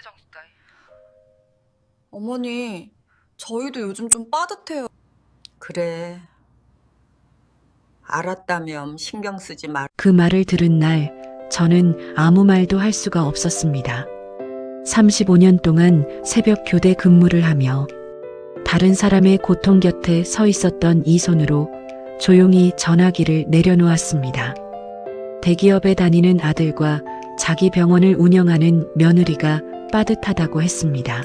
가장 스타일. 어머니, 저희도 요즘 좀 빠듯해요. 그래. 알았다면 신경 쓰지 말. 그 말을 들은 날 저는 아무 말도 할 수가 없었습니다. 35년 동안 새벽 교대 근무를 하며 다른 사람의 고통 곁에 서 있었던 이 손으로 조용히 전화기를 내려놓았습니다. 대기업에 다니는 아들과 자기 병원을 운영하는 며느리가 빠듯하다고 했습니다.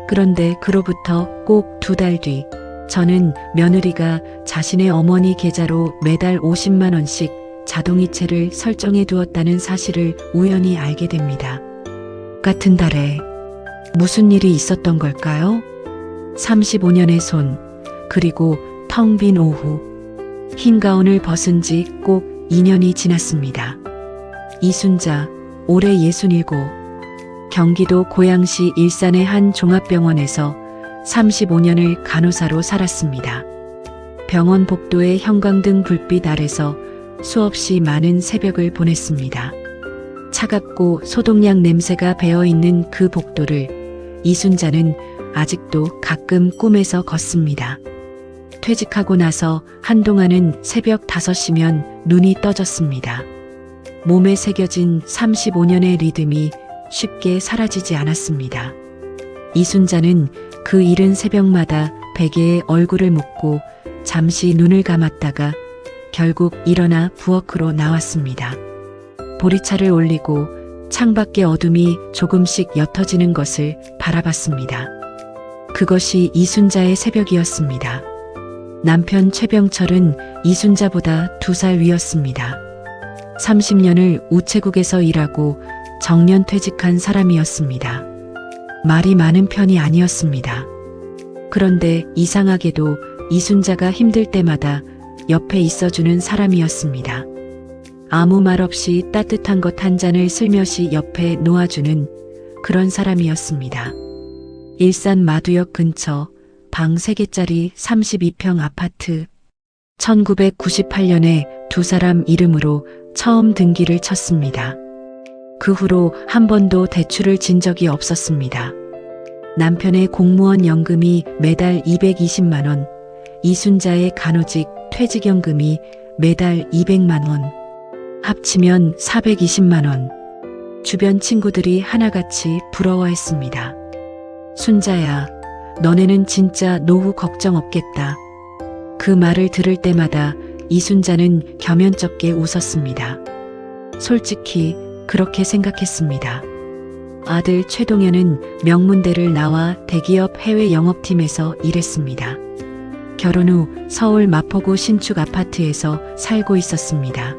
그런데 그로부터 꼭 2달 뒤 저는 며느리가 자신의 어머니 계좌로 매달 50만 원씩 자동이체를 설정해 두었다는 사실을 우연히 알게 됩니다. 같은 달에 무슨 일이 있었던 걸까요? 35년의 손, 그리고 텅 빈 오후. 흰 가운을 벗은 지 꼭 2년이 지났습니다. 이순자, 올해 67. 경기도 고양시 일산의 한 종합병원에서 35년을 간호사로 살았습니다. 병원 복도의 형광등 불빛 아래서 수없이 많은 새벽을 보냈습니다. 차갑고 소독약 냄새가 배어있는 그 복도를 이순자는 아직도 가끔 꿈에서 걷습니다. 퇴직하고 나서 한동안은 새벽 5시면 눈이 떠졌습니다. 몸에 새겨진 35년의 리듬이 쉽게 사라지지 않았습니다. 이순자는 그 이른 새벽마다 베개에 얼굴을 묻고 잠시 눈을 감았다가 결국 일어나 부엌으로 나왔습니다. 보리차를 올리고 창밖의 어둠이 조금씩 옅어지는 것을 바라봤습니다. 그것이 이순자의 새벽이었습니다. 남편 최병철은 이순자보다 2살 위였습니다. 30년을 우체국에서 일하고 정년 퇴직한 사람이었습니다. 말이 많은 편이 아니었습니다. 그런데 이상하게도 이순자가 힘들 때마다 옆에 있어주는 사람이었습니다. 아무 말 없이 따뜻한 것 한 잔을 슬며시 옆에 놓아주는 그런 사람이었습니다. 일산 마두역 근처 방 3개짜리 32평 아파트. 1998년에 2사람 이름으로 처음 등기를 쳤습니다. 그 후로 한 번도 대출을 진 적이 없었습니다. 남편의 공무원 연금이 매달 220만 원, 이순자의 간호직 퇴직연금이 매달 200만 원, 합치면 420만 원. 주변 친구들이 하나같이 부러워했습니다. 순자야, 너네는 진짜 노후 걱정 없겠다. 그 말을 들을 때마다 이순자는 겸연쩍게 웃었습니다. 솔직히 그렇게 생각했습니다. 아들 최동현은 명문대를 나와 대기업 해외 영업팀에서 일했습니다. 결혼 후 서울 마포구 신축 아파트에서 살고 있었습니다.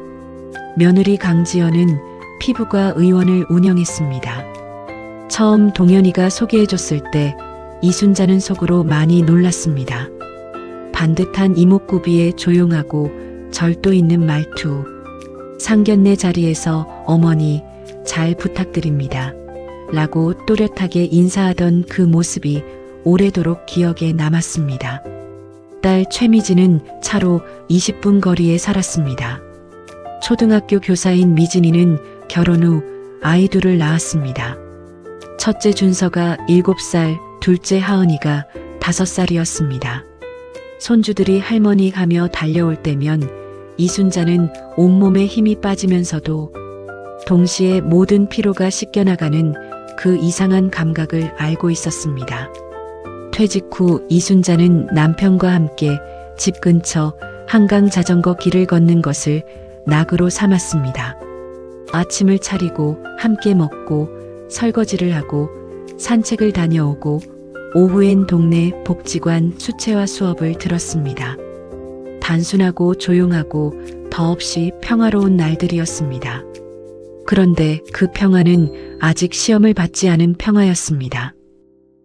며느리 강지연은 피부과 의원을 운영했습니다. 처음 동현이가 소개해줬을 때 이순자는 속으로 많이 놀랐습니다. 반듯한 이목구비에 조용하고 절도 있는 말투. 상견례 자리에서 어머니 잘 부탁드립니다. 라고 또렷하게 인사하던 그 모습이 오래도록 기억에 남았습니다. 딸 최미진은 차로 20분 거리에 살았습니다. 초등학교 교사인 미진이는 결혼 후 아이 둘을 낳았습니다. 첫째 준서가 7살, 둘째 하은이가 5살이었습니다. 손주들이 할머니 하며 달려올 때면 이순자는 온몸에 힘이 빠지면서도 동시에 모든 피로가 씻겨나가는 그 이상한 감각을 알고 있었습니다. 퇴직 후 이순자는 남편과 함께 집 근처 한강 자전거 길을 걷는 것을 낙으로 삼았습니다. 아침을 차리고 함께 먹고 설거지를 하고 산책을 다녀오고 오후엔 동네 복지관 수채화 수업을 들었습니다. 단순하고 조용하고 더없이 평화로운 날들이었습니다. 그런데 그 평화는 아직 시험을 받지 않은 평화였습니다.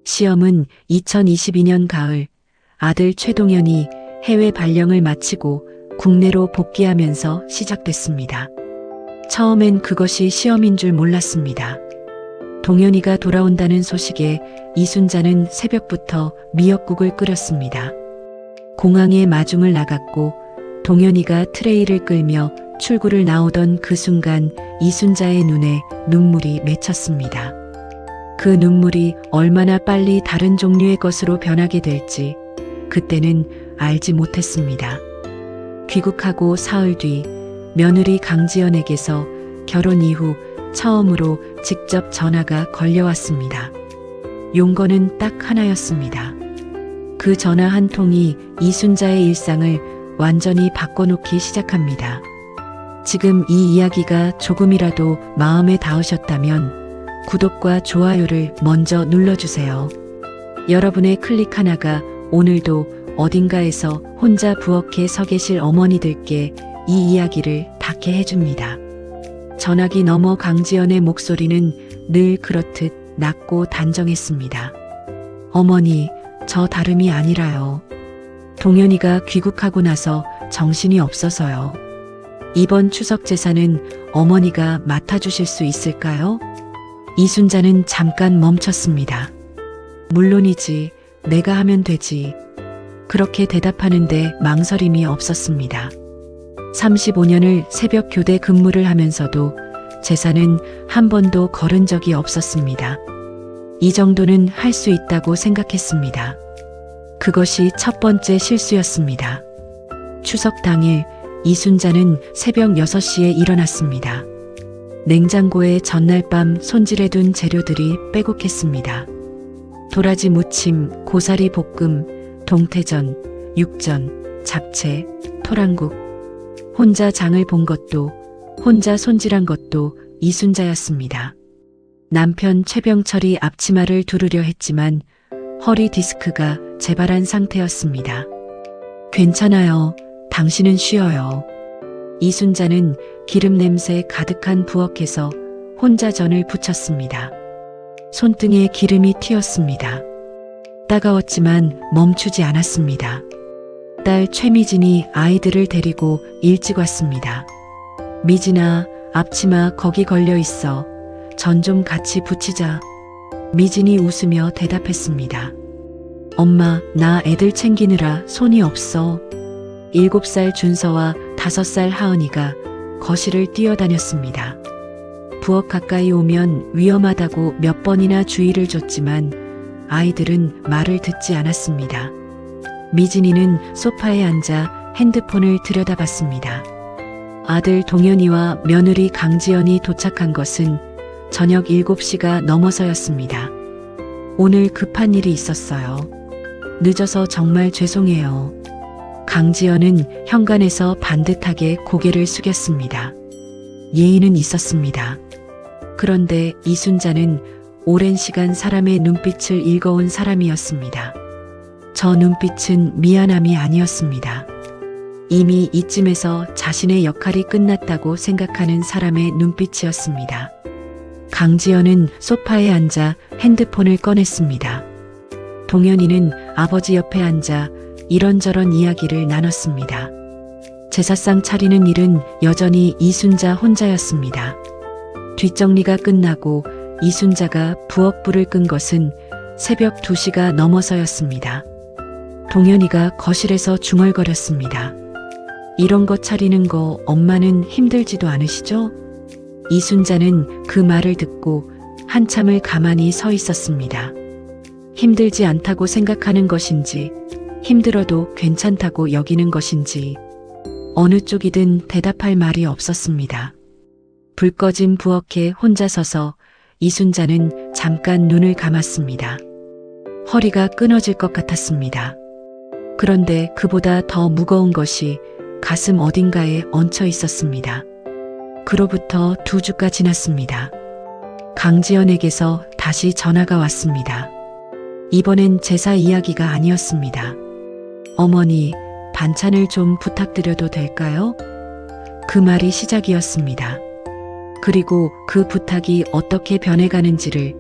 시험은 2022년 가을 아들 최동현이 해외 발령을 마치고 국내로 복귀하면서 시작됐습니다. 처음엔 그것이 시험인 줄 몰랐습니다. 동현이가 돌아온다는 소식에 이순자는 새벽부터 미역국을 끓였습니다. 공항에 마중을 나갔고 동현이가 트레이를 끌며 출구를 나오던 그 순간 이순자의 눈에 눈물이 맺혔습니다. 그 눈물이 얼마나 빨리 다른 종류의 것으로 변하게 될지 그때는 알지 못했습니다. 귀국하고 사흘 뒤 며느리 강지연에게서 결혼 이후 처음으로 직접 전화가 걸려왔습니다. 용건은 딱 하나였습니다. 그 전화 한 통이 이순자의 일상을 완전히 바꿔놓기 시작합니다. 지금 이 이야기가 조금이라도 마음에 닿으셨다면 구독과 좋아요를 먼저 눌러주세요. 여러분의 클릭 하나가 오늘도 어딘가에서 혼자 부엌에 서 계실 어머니들께 이 이야기를 닿게 해줍니다. 전화기 너머 강지연의 목소리는 늘 그렇듯 낮고 단정했습니다. 어머니, 저 다름이 아니라요. 동현이가 귀국하고 나서 정신이 없어서요. 이번 추석 제사는 어머니가 맡아주실 수 있을까요? 이순자는 잠깐 멈췄습니다. 물론이지, 내가 하면 되지. 그렇게 대답하는데 망설임이 없었습니다. 35년을 새벽 교대 근무를 하면서도 제사는 한 번도 거른 적이 없었습니다. 이 정도는 할 수 있다고 생각했습니다. 그것이 첫 번째 실수였습니다. 추석 당일 이순자는 새벽 6시에 일어났습니다. 냉장고에 전날 밤 손질해둔 재료들이 빼곡했습니다. 도라지 무침, 고사리 볶음, 동태전, 육전, 잡채, 토랑국. 혼자 장을 본 것도, 혼자 손질한 것도 이순자였습니다. 남편 최병철이 앞치마를 두르려 했지만 허리 디스크가 재발한 상태였습니다. 괜찮아요. 당신은 쉬어요. 이순자는 기름 냄새 가득한 부엌에서 혼자 전을 부쳤습니다. 손등에 기름이 튀었습니다. 따가웠지만 멈추지 않았습니다. 딸 최미진이 아이들을 데리고 일찍 왔습니다. 미진아, 앞치마 거기 걸려 있어. 전 좀 같이 붙이자. 미진이 웃으며 대답했습니다. 엄마, 나 애들 챙기느라 손이 없어. 7살 준서와 5살 하은이가 거실을 뛰어다녔습니다. 부엌 가까이 오면 위험하다고 몇 번이나 주의를 줬지만 아이들은 말을 듣지 않았습니다. 미진이는 소파에 앉아 핸드폰을 들여다봤습니다. 아들 동현이와 며느리 강지연이 도착한 것은 저녁 7시가 넘어서였습니다. 오늘 급한 일이 있었어요. 늦어서 정말 죄송해요. 강지연은 현관에서 반듯하게 고개를 숙였습니다. 예의는 있었습니다. 그런데 이순자는 오랜 시간 사람의 눈빛을 읽어온 사람이었습니다. 저 눈빛은 미안함이 아니었습니다. 이미 이쯤에서 자신의 역할이 끝났다고 생각하는 사람의 눈빛이었습니다. 강지연은 소파에 앉아 핸드폰을 꺼냈습니다. 동현이는 아버지 옆에 앉아 이런저런 이야기를 나눴습니다. 제사상 차리는 일은 여전히 이순자 혼자였습니다. 뒷정리가 끝나고 이순자가 부엌불을 끈 것은 새벽 2시가 넘어서였습니다. 동현이가 거실에서 중얼거렸습니다. 이런 거 차리는 거 엄마는 힘들지도 않으시죠? 이순자는 그 말을 듣고 한참을 가만히 서 있었습니다. 힘들지 않다고 생각하는 것인지, 힘들어도 괜찮다고 여기는 것인지, 어느 쪽이든 대답할 말이 없었습니다. 불 꺼진 부엌에 혼자 서서 이순자는 잠깐 눈을 감았습니다. 허리가 끊어질 것 같았습니다. 그런데 그보다 더 무거운 것이 가슴 어딘가에 얹혀 있었습니다. 그로부터 2주가 지났습니다. 강지연에게서 다시 전화가 왔습니다. 이번엔 제사 이야기가 아니었습니다. 어머니, 반찬을 좀 부탁드려도 될까요? 그 말이 시작이었습니다. 그리고 그 부탁이 어떻게 변해가는지를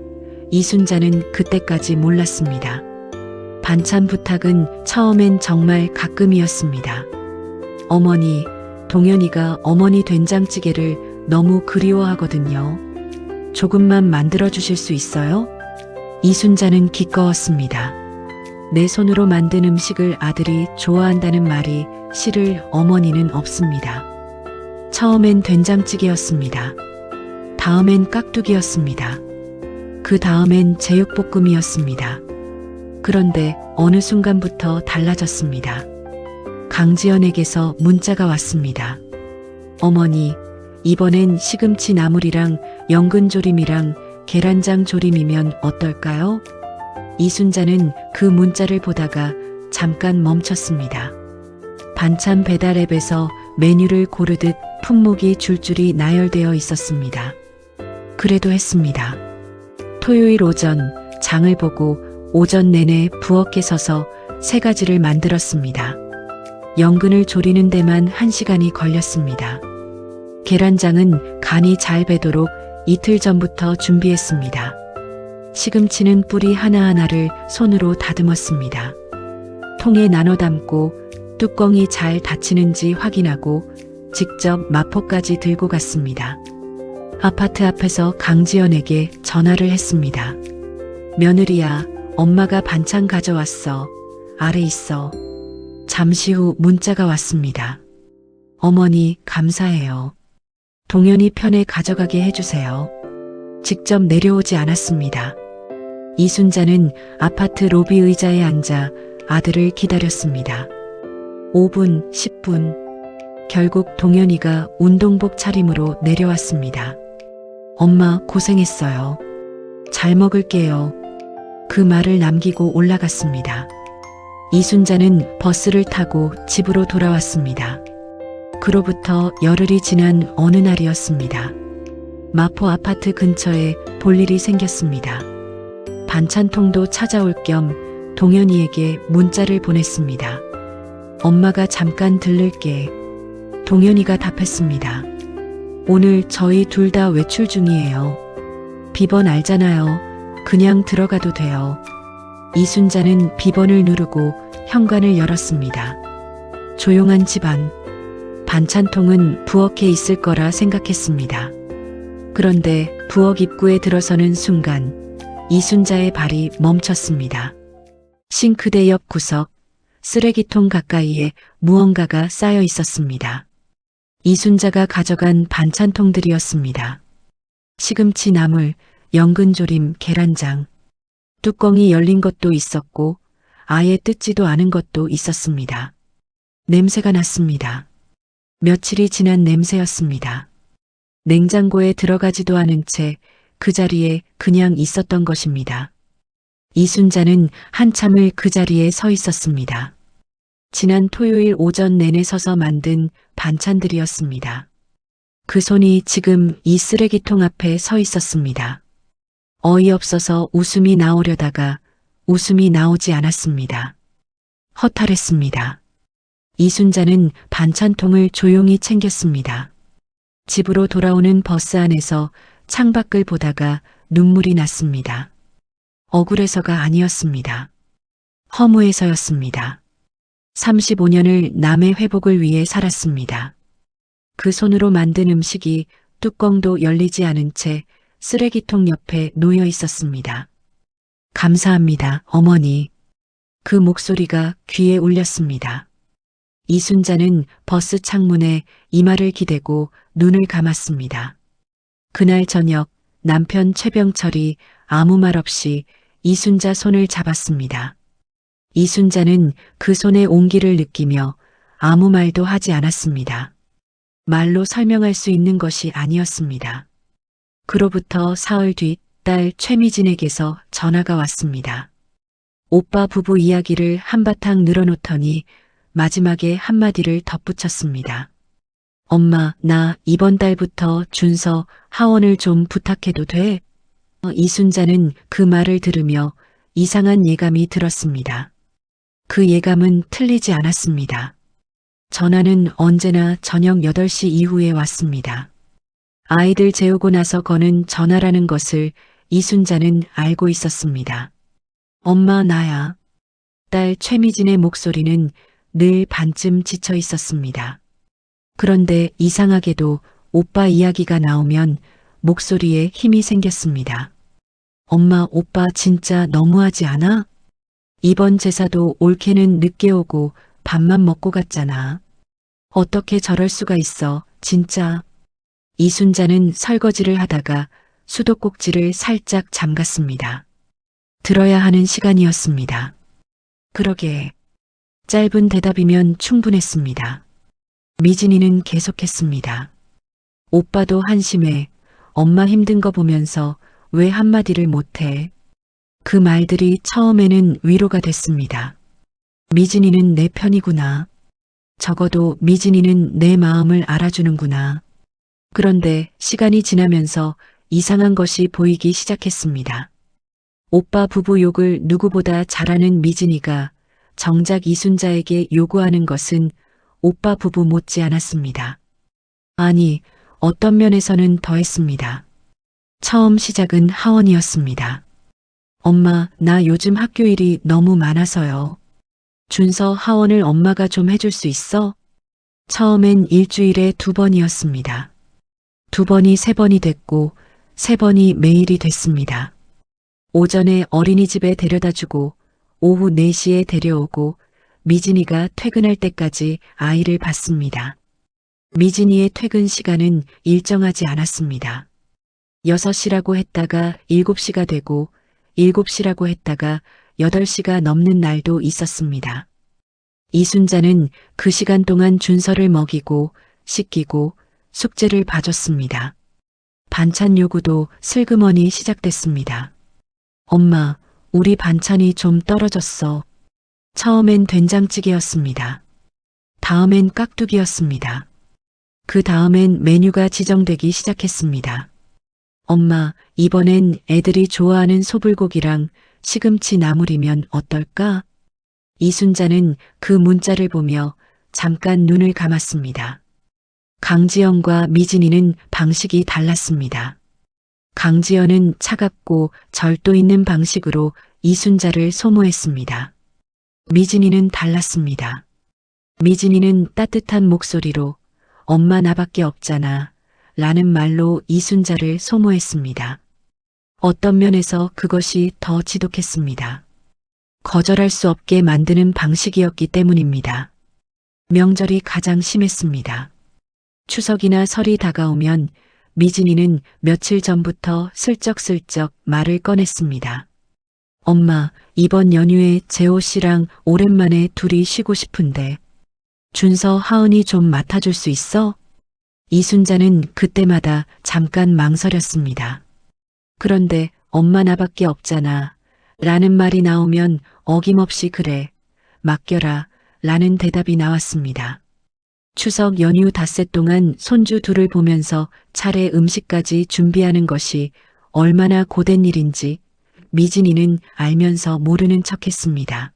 이순자는 그때까지 몰랐습니다. 반찬 부탁은 처음엔 정말 가끔이었습니다. 어머니, 동현이가 어머니 된장찌개를 너무 그리워하거든요. 조금만 만들어 주실 수 있어요? 이순자는 기꺼웠습니다. 내 손으로 만든 음식을 아들이 좋아한다는 말이 싫을 어머니는 없습니다. 처음엔 된장찌개였습니다. 다음엔 깍두기였습니다. 그 다음엔 제육볶음이었습니다. 그런데 어느 순간부터 달라졌습니다. 강지연에게서 문자가 왔습니다. 어머니, 이번엔 시금치 나물이랑 연근조림이랑 계란장 조림이면 어떨까요? 이순자는 그 문자를 보다가 잠깐 멈췄습니다. 반찬 배달 앱에서 메뉴를 고르듯 품목이 줄줄이 나열되어 있었습니다. 그래도 했습니다. 토요일 오전 장을 보고 오전 내내 부엌에 서서 3가지를 만들었습니다. 연근을 조리는 데만 1시간이 걸렸습니다. 계란장은 간이 잘 배도록 이틀 전부터 준비했습니다. 시금치는 뿌리 하나하나를 손으로 다듬었습니다. 통에 나눠 담고 뚜껑이 잘 닫히는지 확인하고 직접 마포까지 들고 갔습니다. 아파트 앞에서 강지연에게 전화를 했습니다. 며느리야, 엄마가 반찬 가져왔어. 아래 있어. 잠시 후 문자가 왔습니다. 어머니, 감사해요. 동현이 편에 가져가게 해주세요. 직접 내려오지 않았습니다. 이순자는 아파트 로비 의자에 앉아 아들을 기다렸습니다. 5분, 10분. 결국 동현이가 운동복 차림으로 내려왔습니다. 엄마, 고생했어요. 잘 먹을게요. 그 말을 남기고 올라갔습니다. 이순자는 버스를 타고 집으로 돌아왔습니다. 그로부터 열흘이 지난 어느 날이었습니다. 마포 아파트 근처에 볼일이 생겼습니다. 반찬통도 찾아올 겸 동현이에게 문자를 보냈습니다. 엄마가 잠깐 들를게. 동현이가 답했습니다. 오늘 저희 둘 다 외출 중이에요. 비번 알잖아요. 그냥 들어가도 돼요. 이순자는 비번을 누르고 현관을 열었습니다. 조용한 집안. 반찬통은 부엌에 있을 거라 생각했습니다. 그런데 부엌 입구에 들어서는 순간 이순자의 발이 멈췄습니다. 싱크대 옆 구석, 쓰레기통 가까이에 무언가가 쌓여 있었습니다. 이순자가 가져간 반찬통들이었습니다. 시금치 나물, 연근조림, 계란장. 뚜껑이 열린 것도 있었고 아예 뜯지도 않은 것도 있었습니다. 냄새가 났습니다. 며칠이 지난 냄새였습니다. 냉장고에 들어가지도 않은 채 그 자리에 그냥 있었던 것입니다. 이순자는 한참을 그 자리에 서 있었습니다. 지난 토요일 오전 내내 서서 만든 반찬들이었습니다. 그 손이 지금 이 쓰레기통 앞에 서 있었습니다. 어이없어서 웃음이 나오려다가 웃음이 나오지 않았습니다. 허탈했습니다. 이순자는 반찬통을 조용히 챙겼습니다. 집으로 돌아오는 버스 안에서 창밖을 보다가 눈물이 났습니다. 억울해서가 아니었습니다. 허무해서였습니다. 35년을 남의 회복을 위해 살았습니다. 그 손으로 만든 음식이 뚜껑도 열리지 않은 채 쓰레기통 옆에 놓여 있었습니다. 감사합니다, 어머니. 그 목소리가 귀에 울렸습니다. 이순자는 버스 창문에 이마를 기대고 눈을 감았습니다. 그날 저녁 남편 최병철이 아무 말 없이 이순자 손을 잡았습니다. 이순자는 그 손의 온기를 느끼며 아무 말도 하지 않았습니다. 말로 설명할 수 있는 것이 아니었습니다. 그로부터 사흘 뒤 딸 최미진에게서 전화가 왔습니다. 오빠 부부 이야기를 한바탕 늘어놓더니 마지막에 한마디를 덧붙였습니다. 엄마, 나 이번 달부터 준서 하원을 좀 부탁해도 돼? 이순자는 그 말을 들으며 이상한 예감이 들었습니다. 그 예감은 틀리지 않았습니다. 전화는 언제나 저녁 8시 이후에 왔습니다. 아이들 재우고 나서 거는 전화라는 것을 이순자는 알고 있었습니다. 엄마, 나야. 딸 최미진의 목소리는 늘 반쯤 지쳐 있었습니다. 그런데 이상하게도 오빠 이야기가 나오면 목소리에 힘이 생겼습니다. 엄마, 오빠 진짜 너무하지 않아? 이번 제사도 올케는 늦게 오고 밥만 먹고 갔잖아. 어떻게 저럴 수가 있어, 진짜. 이순자는 설거지를 하다가 수도꼭지를 살짝 잠갔습니다. 들어야 하는 시간이었습니다. 그러게 짧은 대답이면 충분했습니다. 미진이는 계속했습니다. 오빠도 한심해. 엄마 힘든 거 보면서 왜 한마디를 못해? 그 말들이 처음에는 위로가 됐습니다. 미진이는 내 편이구나. 적어도 미진이는 내 마음을 알아주는구나. 그런데 시간이 지나면서 이상한 것이 보이기 시작했습니다. 오빠 부부 욕을 누구보다 잘하는 미진이가 정작 이순자에게 요구하는 것은 오빠 부부 못지 않았습니다. 아니, 어떤 면에서는 더했습니다. 처음 시작은 하원이었습니다. 엄마, 나 요즘 학교 일이 너무 많아서요. 준서 하원을 엄마가 좀 해줄 수 있어? 처음엔 일주일에 2번이었습니다. 2번이 3번이 됐고 3번이 매일이 됐습니다. 오전에 어린이집에 데려다주고 오후 4시에 데려오고 미진이가 퇴근할 때까지 아이를 봤습니다. 미진이의 퇴근 시간은 일정하지 않았습니다. 6시라고 했다가 7시가 되고 7시라고 했다가 8시가 넘는 날도 있었습니다. 이순자는 그 시간 동안 준서를 먹이고 씻기고 숙제를 봐줬습니다. 반찬 요구도 슬그머니 시작됐습니다. 엄마, 우리 반찬이 좀 떨어졌어. 처음엔 된장찌개였습니다. 다음엔 깍두기였습니다. 그 다음엔 메뉴가 지정되기 시작했습니다. 엄마, 이번엔 애들이 좋아하는 소불고기랑 시금치 나물이면 어떨까? 이순자는 그 문자를 보며 잠깐 눈을 감았습니다. 강지연과 미진이는 방식이 달랐습니다. 강지연은 차갑고 절도 있는 방식으로 이순자를 소모했습니다. 미진이는 달랐습니다. 미진이는 따뜻한 목소리로 엄마 나밖에 없잖아 라는 말로 이순자를 소모했습니다. 어떤 면에서 그것이 더 지독했습니다. 거절할 수 없게 만드는 방식이었기 때문입니다. 명절이 가장 심했습니다. 추석이나 설이 다가오면 미진이는 며칠 전부터 슬쩍슬쩍 말을 꺼냈습니다. 엄마, 이번 연휴에 재호 씨랑 오랜만에 둘이 쉬고 싶은데 준서 하은이 좀 맡아줄 수 있어? 이순자는 그때마다 잠깐 망설였습니다. 그런데 엄마 나밖에 없잖아 라는 말이 나오면 어김없이 그래, 맡겨라 라는 대답이 나왔습니다. 추석 연휴 닷새 동안 손주 둘을 보면서 차례 음식까지 준비하는 것이 얼마나 고된 일인지 미진이는 알면서 모르는 척했습니다.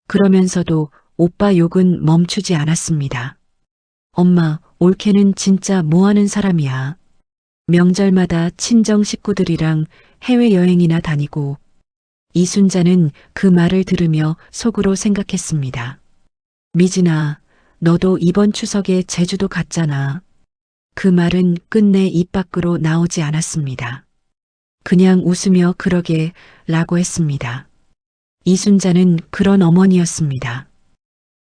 그러면서도 오빠 욕은 멈추지 않았습니다. 엄마, 올케는 진짜 뭐하는 사람이야. 명절마다 친정 식구들이랑 해외여행이나 다니고. 이순자는 그 말을 들으며 속으로 생각했습니다. 미진아, 너도 이번 추석에 제주도 갔잖아. 그 말은 끝내 입 밖으로 나오지 않았습니다. 그냥 웃으며 그러게 라고 했습니다. 이순자는 그런 어머니였습니다.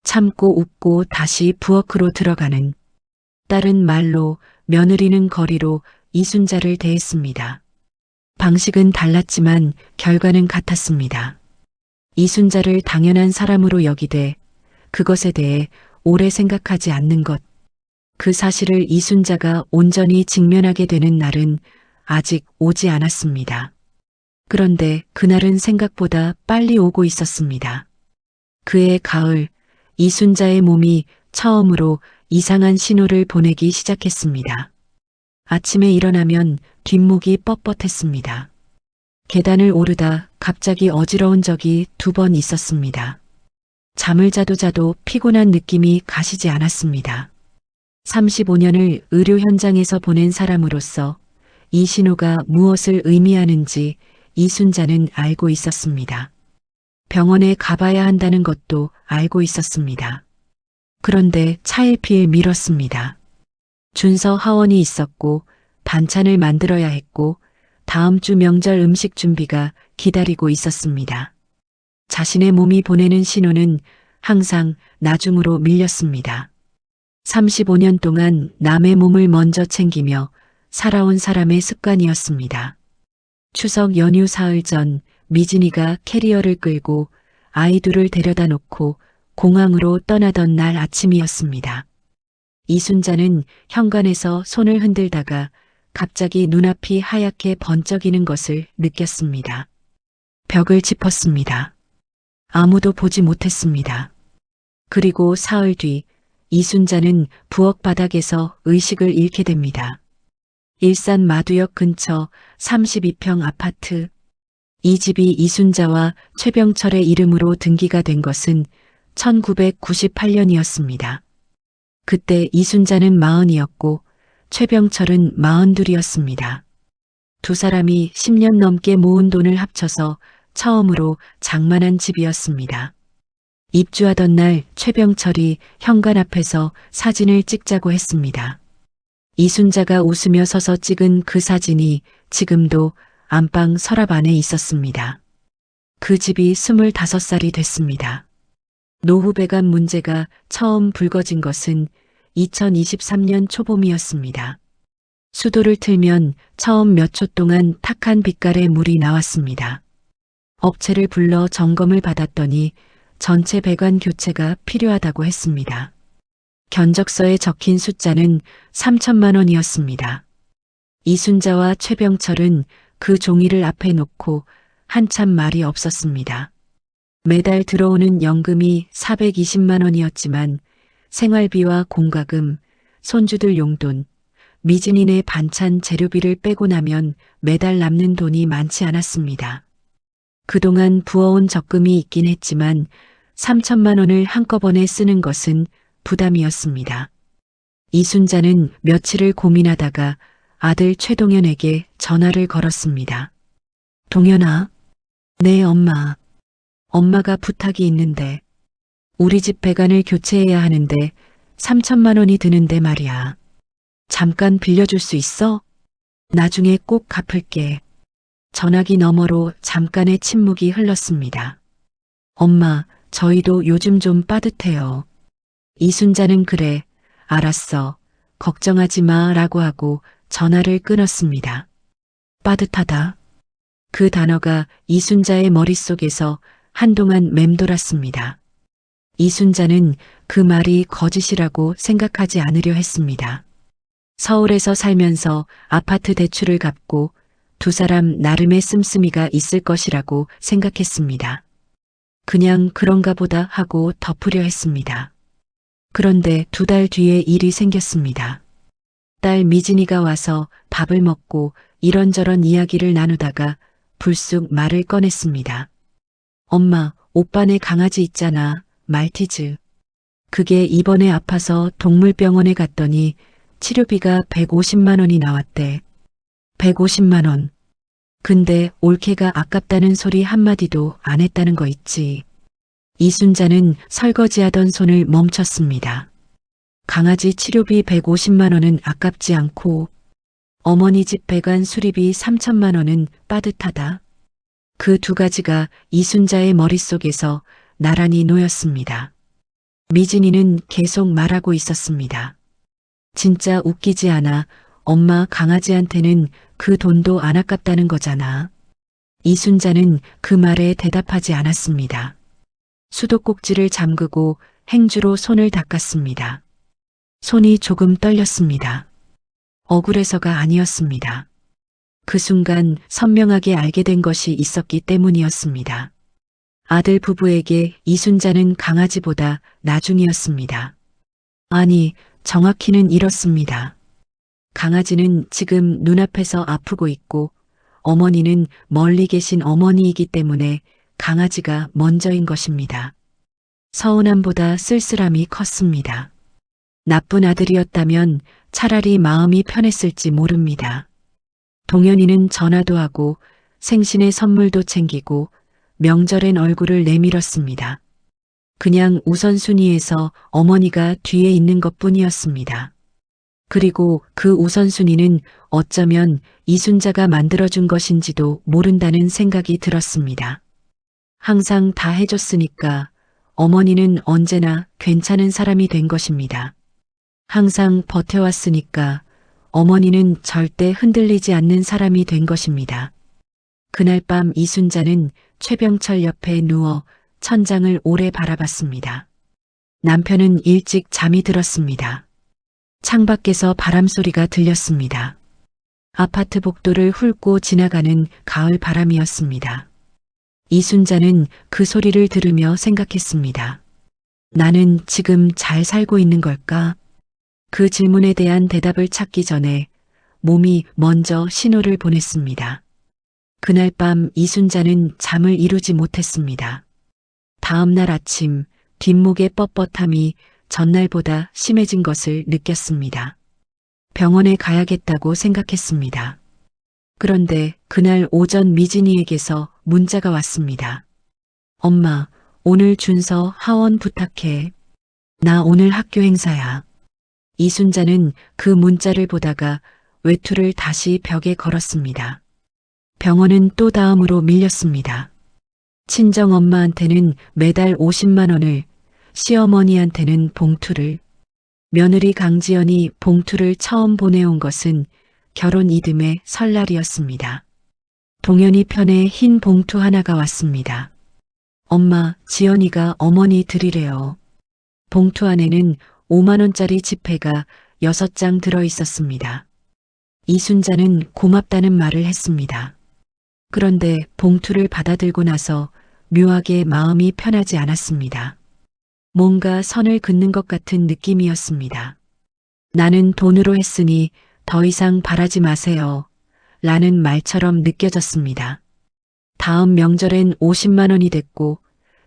참고 웃고 다시 부엌으로 들어가는 딸은 말로, 며느리는 거리로 이순자를 대했습니다. 방식은 달랐지만 결과는 같았습니다. 이순자를 당연한 사람으로 여기되 그것에 대해 오래 생각하지 않는 것. 그 사실을 이순자가 온전히 직면하게 되는 날은 아직 오지 않았습니다. 그런데 그날은 생각보다 빨리 오고 있었습니다. 그해 가을, 이순자의 몸이 처음으로 이상한 신호를 보내기 시작했습니다. 아침에 일어나면 뒷목이 뻣뻣했습니다. 계단을 오르다 갑자기 어지러운 적이 2번 있었습니다. 잠을 자도 피곤한 느낌이 가시지 않았습니다. 35년을 의료 현장에서 보낸 사람으로서 이 신호가 무엇을 의미하는지 이순자는 알고 있었습니다. 병원에 가봐야 한다는 것도 알고 있었습니다. 그런데 차일피일 미뤘습니다. 준서 하원이 있었고 반찬을 만들어야 했고 다음 주 명절 음식 준비가 기다리고 있었습니다. 자신의 몸이 보내는 신호는 항상 나중으로 밀렸습니다. 35년 동안 남의 몸을 먼저 챙기며 살아온 사람의 습관이었습니다. 추석 연휴 사흘 전 미진이가 캐리어를 끌고 아이 둘을 데려다 놓고 공항으로 떠나던 날 아침이었습니다. 이순자는 현관에서 손을 흔들다가 갑자기 눈앞이 하얗게 번쩍이는 것을 느꼈습니다. 벽을 짚었습니다. 아무도 보지 못했습니다. 그리고 사흘 뒤 이순자는 부엌 바닥에서 의식을 잃게 됩니다. 일산 마두역 근처 32평 아파트. 이 집이 이순자와 최병철의 이름으로 등기가 된 것은 1998년이었습니다. 그때 이순자는 40이었고 최병철은 42이었습니다. 두 사람이 10년 넘게 모은 돈을 합쳐서 처음으로 장만한 집이었습니다. 입주하던 날 최병철이 현관 앞에서 사진을 찍자고 했습니다. 이순자가 웃으며 서서 찍은 그 사진이 지금도 안방 서랍 안에 있었습니다. 그 집이 25살이 됐습니다. 노후배관 문제가 처음 불거진 것은 2023년 초봄이었습니다. 수도를 틀면 처음 몇 초 동안 탁한 빛깔의 물이 나왔습니다. 업체를 불러 점검을 받았더니 전체 배관 교체가 필요하다고 했습니다. 견적서에 적힌 숫자는 3천만 원이었습니다. 이순자와 최병철은 그 종이를 앞에 놓고 한참 말이 없었습니다. 매달 들어오는 연금이 420만 원이었지만 생활비와 공과금, 손주들 용돈, 미진이네 반찬 재료비를 빼고 나면 매달 남는 돈이 많지 않았습니다. 그동안 부어온 적금이 있긴 했지만 3천만 원을 한꺼번에 쓰는 것은 부담이었습니다. 이순자는 며칠을 고민하다가 아들 최동현에게 전화를 걸었습니다. 동현아, 네 엄마. 엄마가 부탁이 있는데 우리 집 배관을 교체해야 하는데 3천만 원이 드는데 말이야. 잠깐 빌려줄 수 있어? 나중에 꼭 갚을게. 전화기 너머로 잠깐의 침묵이 흘렀습니다. 엄마, 저희도 요즘 좀 빠듯해요. 이순자는 그래, 알았어. 걱정하지 마 라고 하고 전화를 끊었습니다. 빠듯하다. 그 단어가 이순자의 머릿속에서 한동안 맴돌았습니다. 이순자는 그 말이 거짓이라고 생각하지 않으려 했습니다. 서울에서 살면서 아파트 대출을 갚고 두 사람 나름의 씀씀이가 있을 것이라고 생각했습니다. 그냥 그런가 보다 하고 덮으려 했습니다. 그런데 2달 뒤에 일이 생겼습니다. 딸 미진이가 와서 밥을 먹고 이런저런 이야기를 나누다가 불쑥 말을 꺼냈습니다. 엄마, 오빠네 강아지 있잖아, 말티즈. 그게 이번에 아파서 동물병원에 갔더니 치료비가 150만 원이 나왔대. 150만 원. 근데 올케가 아깝다는 소리 한마디도 안 했다는 거 있지. 이순자는 설거지하던 손을 멈췄습니다. 강아지 치료비 150만 원은 아깝지 않고 어머니 집 배관 수리비 3천만 원은 빠듯하다. 그 두 가지가 이순자의 머릿속에서 나란히 놓였습니다. 미진이는 계속 말하고 있었습니다. 진짜 웃기지 않아. 엄마 강아지한테는 그 돈도 안 아깝다는 거잖아. 이순자는 그 말에 대답하지 않았습니다. 수도꼭지를 잠그고 행주로 손을 닦았습니다. 손이 조금 떨렸습니다. 억울해서가 아니었습니다. 그 순간 선명하게 알게 된 것이 있었기 때문이었습니다. 아들 부부에게 이순자는 강아지보다 나중이었습니다. 아니, 정확히는 이렇습니다. 강아지는 지금 눈앞에서 아프고 있고 어머니는 멀리 계신 어머니이기 때문에 강아지가 먼저인 것입니다. 서운함보다 쓸쓸함이 컸습니다. 나쁜 아들이었다면 차라리 마음이 편했을지 모릅니다. 동현이는 전화도 하고 생신의 선물도 챙기고 명절엔 얼굴을 내밀었습니다. 그냥 우선순위에서 어머니가 뒤에 있는 것뿐이었습니다. 그리고 그 우선순위는 어쩌면 이순자가 만들어준 것인지도 모른다는 생각이 들었습니다. 항상 다 해줬으니까 어머니는 언제나 괜찮은 사람이 된 것입니다. 항상 버텨왔으니까 어머니는 절대 흔들리지 않는 사람이 된 것입니다. 그날 밤 이순자는 최병철 옆에 누워 천장을 오래 바라봤습니다. 남편은 일찍 잠이 들었습니다. 창밖에서 바람소리가 들렸습니다. 아파트 복도를 훑고 지나가는 가을 바람이었습니다. 이순자는 그 소리를 들으며 생각했습니다. 나는 지금 잘 살고 있는 걸까? 그 질문에 대한 대답을 찾기 전에 몸이 먼저 신호를 보냈습니다. 그날 밤 이순자는 잠을 이루지 못했습니다. 다음 날 아침 뒷목의 뻣뻣함이 전날보다 심해진 것을 느꼈습니다. 병원에 가야겠다고 생각했습니다. 그런데 그날 오전 미진이에게서 문자가 왔습니다. 엄마, 오늘 준서 하원 부탁해. 나 오늘 학교 행사야. 이순자는 그 문자를 보다가 외투를 다시 벽에 걸었습니다. 병원은 또 다음으로 밀렸습니다. 친정 엄마한테는 매달 50만 원을, 시어머니한테는 봉투를. 며느리 강지연이 봉투를 처음 보내온 것은 결혼 이듬해 설날이었습니다. 동현이 편에 흰 봉투 하나가 왔습니다. 엄마, 지연이가 어머니 드리래요. 봉투 안에는 5만 원짜리 지폐가 6장 들어 있었습니다. 이순자는 고맙다는 말을 했습니다. 그런데 봉투를 받아들고 나서 묘하게 마음이 편하지 않았습니다. 뭔가 선을 긋는 것 같은 느낌이었습니다. 나는 돈으로 했으니 더 이상 바라지 마세요. 라는 말처럼 느껴졌습니다. 다음 명절엔 50만 원이 됐고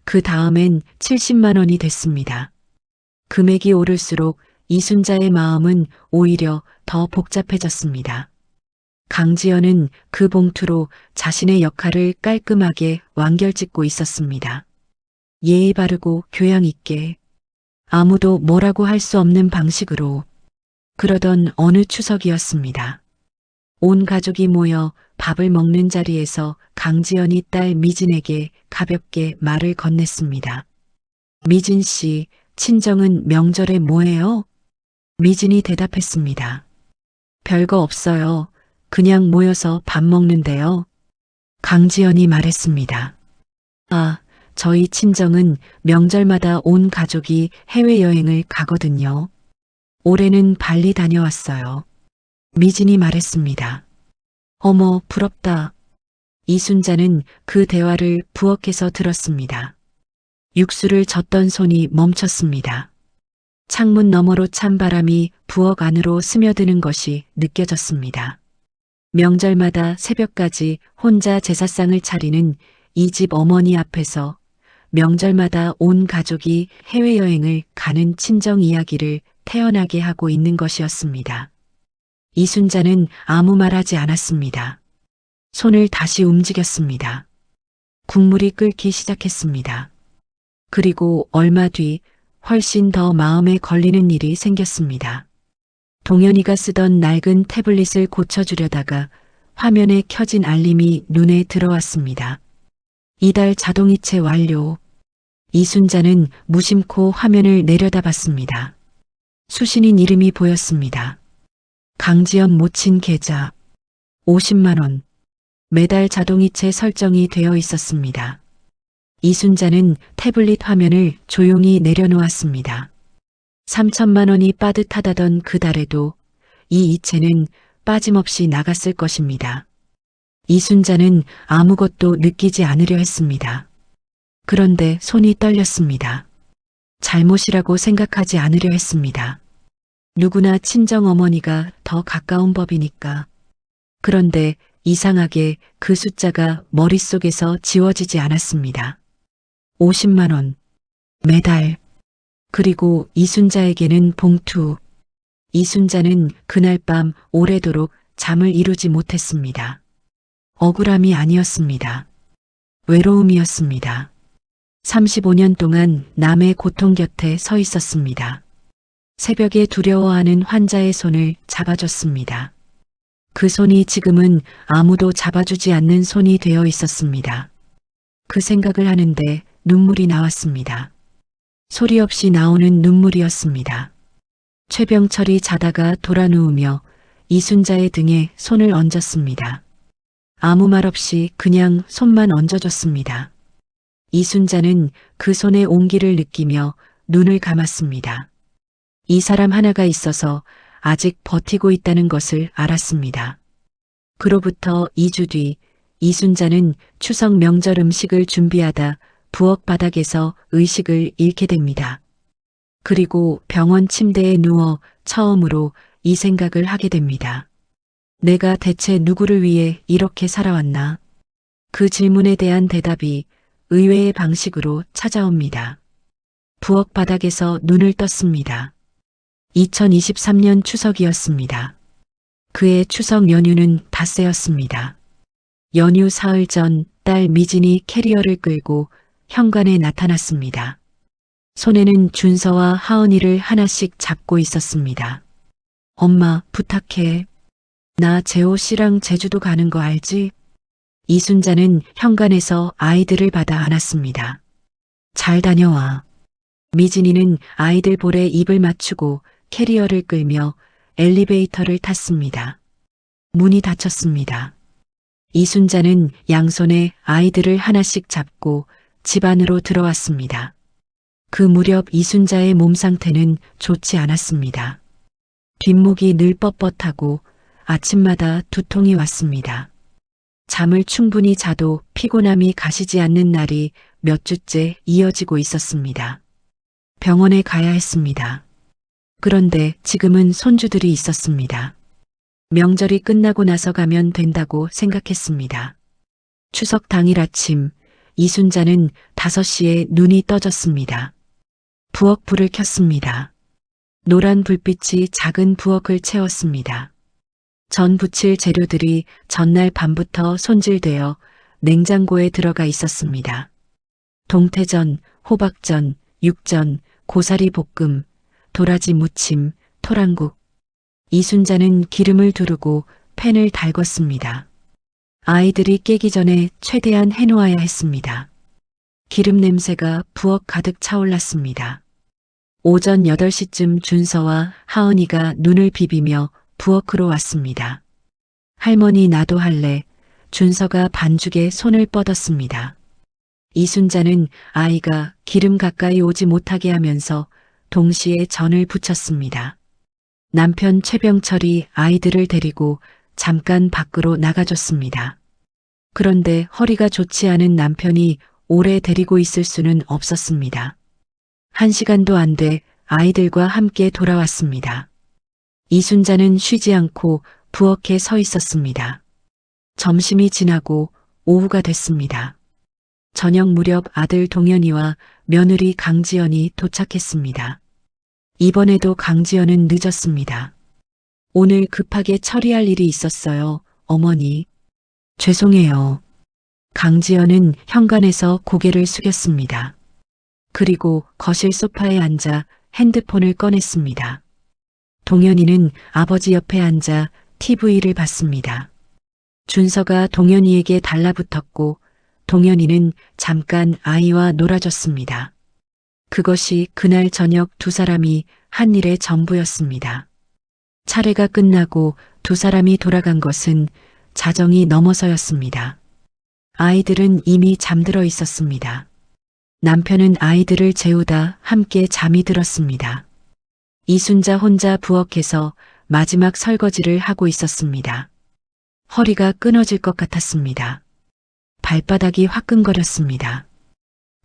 그 다음엔 70만 원이 됐습니다. 금액이 오를수록 이순자의 마음은 오히려 더 복잡해졌습니다. 강지연은 그 봉투로 자신의 역할을 깔끔하게 완결짓고 있었습니다. 예의 바르고 교양 있게, 아무도 뭐라고 할 수 없는 방식으로. 그러던 어느 추석이었습니다. 온 가족이 모여 밥을 먹는 자리에서 강지연이 딸 미진에게 가볍게 말을 건넸습니다. 미진 씨, 친정은 명절에 뭐해요? 미진이 대답했습니다. 별거 없어요. 그냥 모여서 밥 먹는데요. 강지연이 말했습니다. 아, 저희 친정은 명절마다 온 가족이 해외여행을 가거든요. 올해는 발리 다녀왔어요. 미진이 말했습니다. 어머, 부럽다. 이순자는 그 대화를 부엌에서 들었습니다. 육수를 젓던 손이 멈췄습니다. 창문 너머로 찬 바람이 부엌 안으로 스며드는 것이 느껴졌습니다. 명절마다 새벽까지 혼자 제사상을 차리는 이 집 어머니 앞에서 명절마다 온 가족이 해외여행을 가는 친정 이야기를 태연하게 하고 있는 것이었습니다. 이순자는 아무 말하지 않았습니다. 손을 다시 움직였습니다. 국물이 끓기 시작했습니다. 그리고 얼마 뒤 훨씬 더 마음에 걸리는 일이 생겼습니다. 동현이가 쓰던 낡은 태블릿을 고쳐주려다가 화면에 켜진 알림이 눈에 들어왔습니다. 이달 자동이체 완료. 이순자는 무심코 화면을 내려다봤습니다. 수신인 이름이 보였습니다. 강지연 모친 계좌 50만 원. 매달 자동이체 설정이 되어 있었습니다. 이순자는 태블릿 화면을 조용히 내려놓았습니다. 3천만 원이 빠듯하다던 그 달에도 이 이체는 빠짐없이 나갔을 것입니다. 이순자는 아무것도 느끼지 않으려 했습니다. 그런데 손이 떨렸습니다. 잘못이라고 생각하지 않으려 했습니다. 누구나 친정 어머니가 더 가까운 법이니까. 그런데 이상하게 그 숫자가 머릿속에서 지워지지 않았습니다. 50만 원. 매달. 그리고 이순자에게는 봉투. 이순자는 그날 밤 오래도록 잠을 이루지 못했습니다. 억울함이 아니었습니다. 외로움이었습니다. 35년 동안 남의 고통 곁에 서 있었습니다. 새벽에 두려워하는 환자의 손을 잡아줬습니다. 그 손이 지금은 아무도 잡아주지 않는 손이 되어 있었습니다. 그 생각을 하는데 눈물이 나왔습니다. 소리 없이 나오는 눈물이었습니다. 최병철이 자다가 돌아 누우며 이순자의 등에 손을 얹었습니다. 아무 말 없이 그냥 손만 얹어줬습니다. 이순자는 그 손의 온기를 느끼며 눈을 감았습니다. 이 사람 하나가 있어서 아직 버티고 있다는 것을 알았습니다. 그로부터 2주 뒤 이순자는 추석 명절 음식을 준비하다 부엌 바닥에서 의식을 잃게 됩니다. 그리고 병원 침대에 누워 처음으로 이 생각을 하게 됩니다. 내가 대체 누구를 위해 이렇게 살아왔나? 그 질문에 대한 대답이 의외의 방식으로 찾아옵니다. 부엌 바닥에서 눈을 떴습니다. 2023년 추석이었습니다. 그의 추석 연휴는 닷새였습니다. 연휴 사흘 전 딸 미진이 캐리어를 끌고 현관에 나타났습니다. 손에는 준서와 하은이를 하나씩 잡고 있었습니다. 엄마, 부탁해. 나 재호 씨랑 제주도 가는 거 알지? 이순자는 현관에서 아이들을 받아 안았습니다. 잘 다녀와. 미진이는 아이들 볼에 입을 맞추고 캐리어를 끌며 엘리베이터를 탔습니다. 문이 닫혔습니다. 이순자는 양손에 아이들을 하나씩 잡고 집 안으로 들어왔습니다. 그 무렵 이순자의 몸 상태는 좋지 않았습니다. 뒷목이 늘 뻣뻣하고 아침마다 두통이 왔습니다. 잠을 충분히 자도 피곤함이 가시지 않는 날이 몇 주째 이어지고 있었습니다. 병원에 가야 했습니다. 그런데 지금은 손주들이 있었습니다. 명절이 끝나고 나서 가면 된다고 생각했습니다. 추석 당일 아침 이순자는 5시에 눈이 떠졌습니다. 부엌 불을 켰습니다. 노란 불빛이 작은 부엌을 채웠습니다. 전 부칠 재료들이 전날 밤부터 손질되어 냉장고에 들어가 있었습니다. 동태전, 호박전, 육전, 고사리 볶음, 도라지 무침, 토랑국. 이순자는 기름을 두르고 팬을 달궜습니다. 아이들이 깨기 전에 최대한 해놓아야 했습니다. 기름 냄새가 부엌 가득 차올랐습니다. 오전 8시쯤 준서와 하은이가 눈을 비비며 부엌으로 왔습니다. 할머니 나도 할래. 준서가 반죽에 손을 뻗었습니다. 이순자는 아이가 기름 가까이 오지 못하게 하면서 동시에 전을 부쳤습니다. 남편 최병철이 아이들을 데리고 잠깐 밖으로 나가줬습니다. 그런데 허리가 좋지 않은 남편이 오래 데리고 있을 수는 없었습니다. 1시간도 안 돼 아이들과 함께 돌아왔습니다. 이순자는 쉬지 않고 부엌에 서 있었습니다. 점심이 지나고 오후가 됐습니다. 저녁 무렵 아들 동현이와 며느리 강지연이 도착했습니다. 이번에도 강지연은 늦었습니다. 오늘 급하게 처리할 일이 있었어요, 어머니. 죄송해요. 강지연은 현관에서 고개를 숙였습니다. 그리고 거실 소파에 앉아 핸드폰을 꺼냈습니다. 동현이는 아버지 옆에 앉아 TV를 봤습니다. 준서가 동현이에게 달라붙었고 동현이는 잠깐 아이와 놀아줬습니다. 그것이 그날 저녁 두 사람이 한 일의 전부였습니다. 차례가 끝나고 두 사람이 돌아간 것은 자정이 넘어서였습니다. 아이들은 이미 잠들어 있었습니다. 남편은 아이들을 재우다 함께 잠이 들었습니다. 이순자 혼자 부엌에서 마지막 설거지를 하고 있었습니다. 허리가 끊어질 것 같았습니다. 발바닥이 화끈거렸습니다.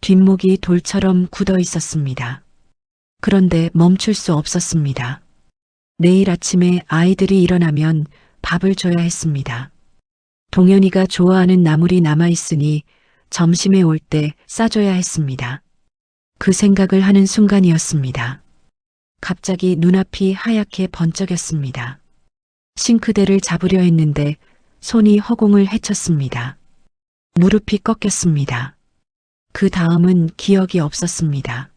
뒷목이 돌처럼 굳어 있었습니다. 그런데 멈출 수 없었습니다. 내일 아침에 아이들이 일어나면 밥을 줘야 했습니다. 동현이가 좋아하는 나물이 남아있으니 점심에 올 때 싸줘야 했습니다. 그 생각을 하는 순간이었습니다. 갑자기 눈앞이 하얗게 번쩍였습니다. 싱크대를 잡으려 했는데 손이 허공을 헤쳤습니다. 무릎이 꺾였습니다. 그 다음은 기억이 없었습니다.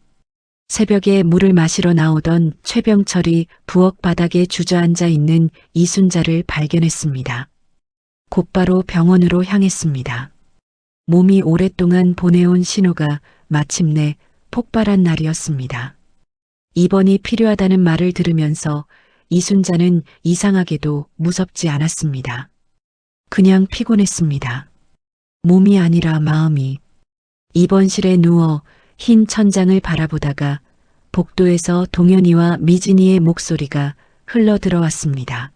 새벽에 물을 마시러 나오던 최병철이 부엌 바닥에 주저앉아 있는 이순자를 발견했습니다. 곧바로 병원으로 향했습니다. 몸이 오랫동안 보내온 신호가 마침내 폭발한 날이었습니다. 입원이 필요하다는 말을 들으면서 이순자는 이상하게도 무섭지 않았습니다. 그냥 피곤했습니다. 몸이 아니라 마음이. 입원실에 누워 흰 천장을 바라보다가 복도에서 동현이와 미진이의 목소리가 흘러 들어왔습니다.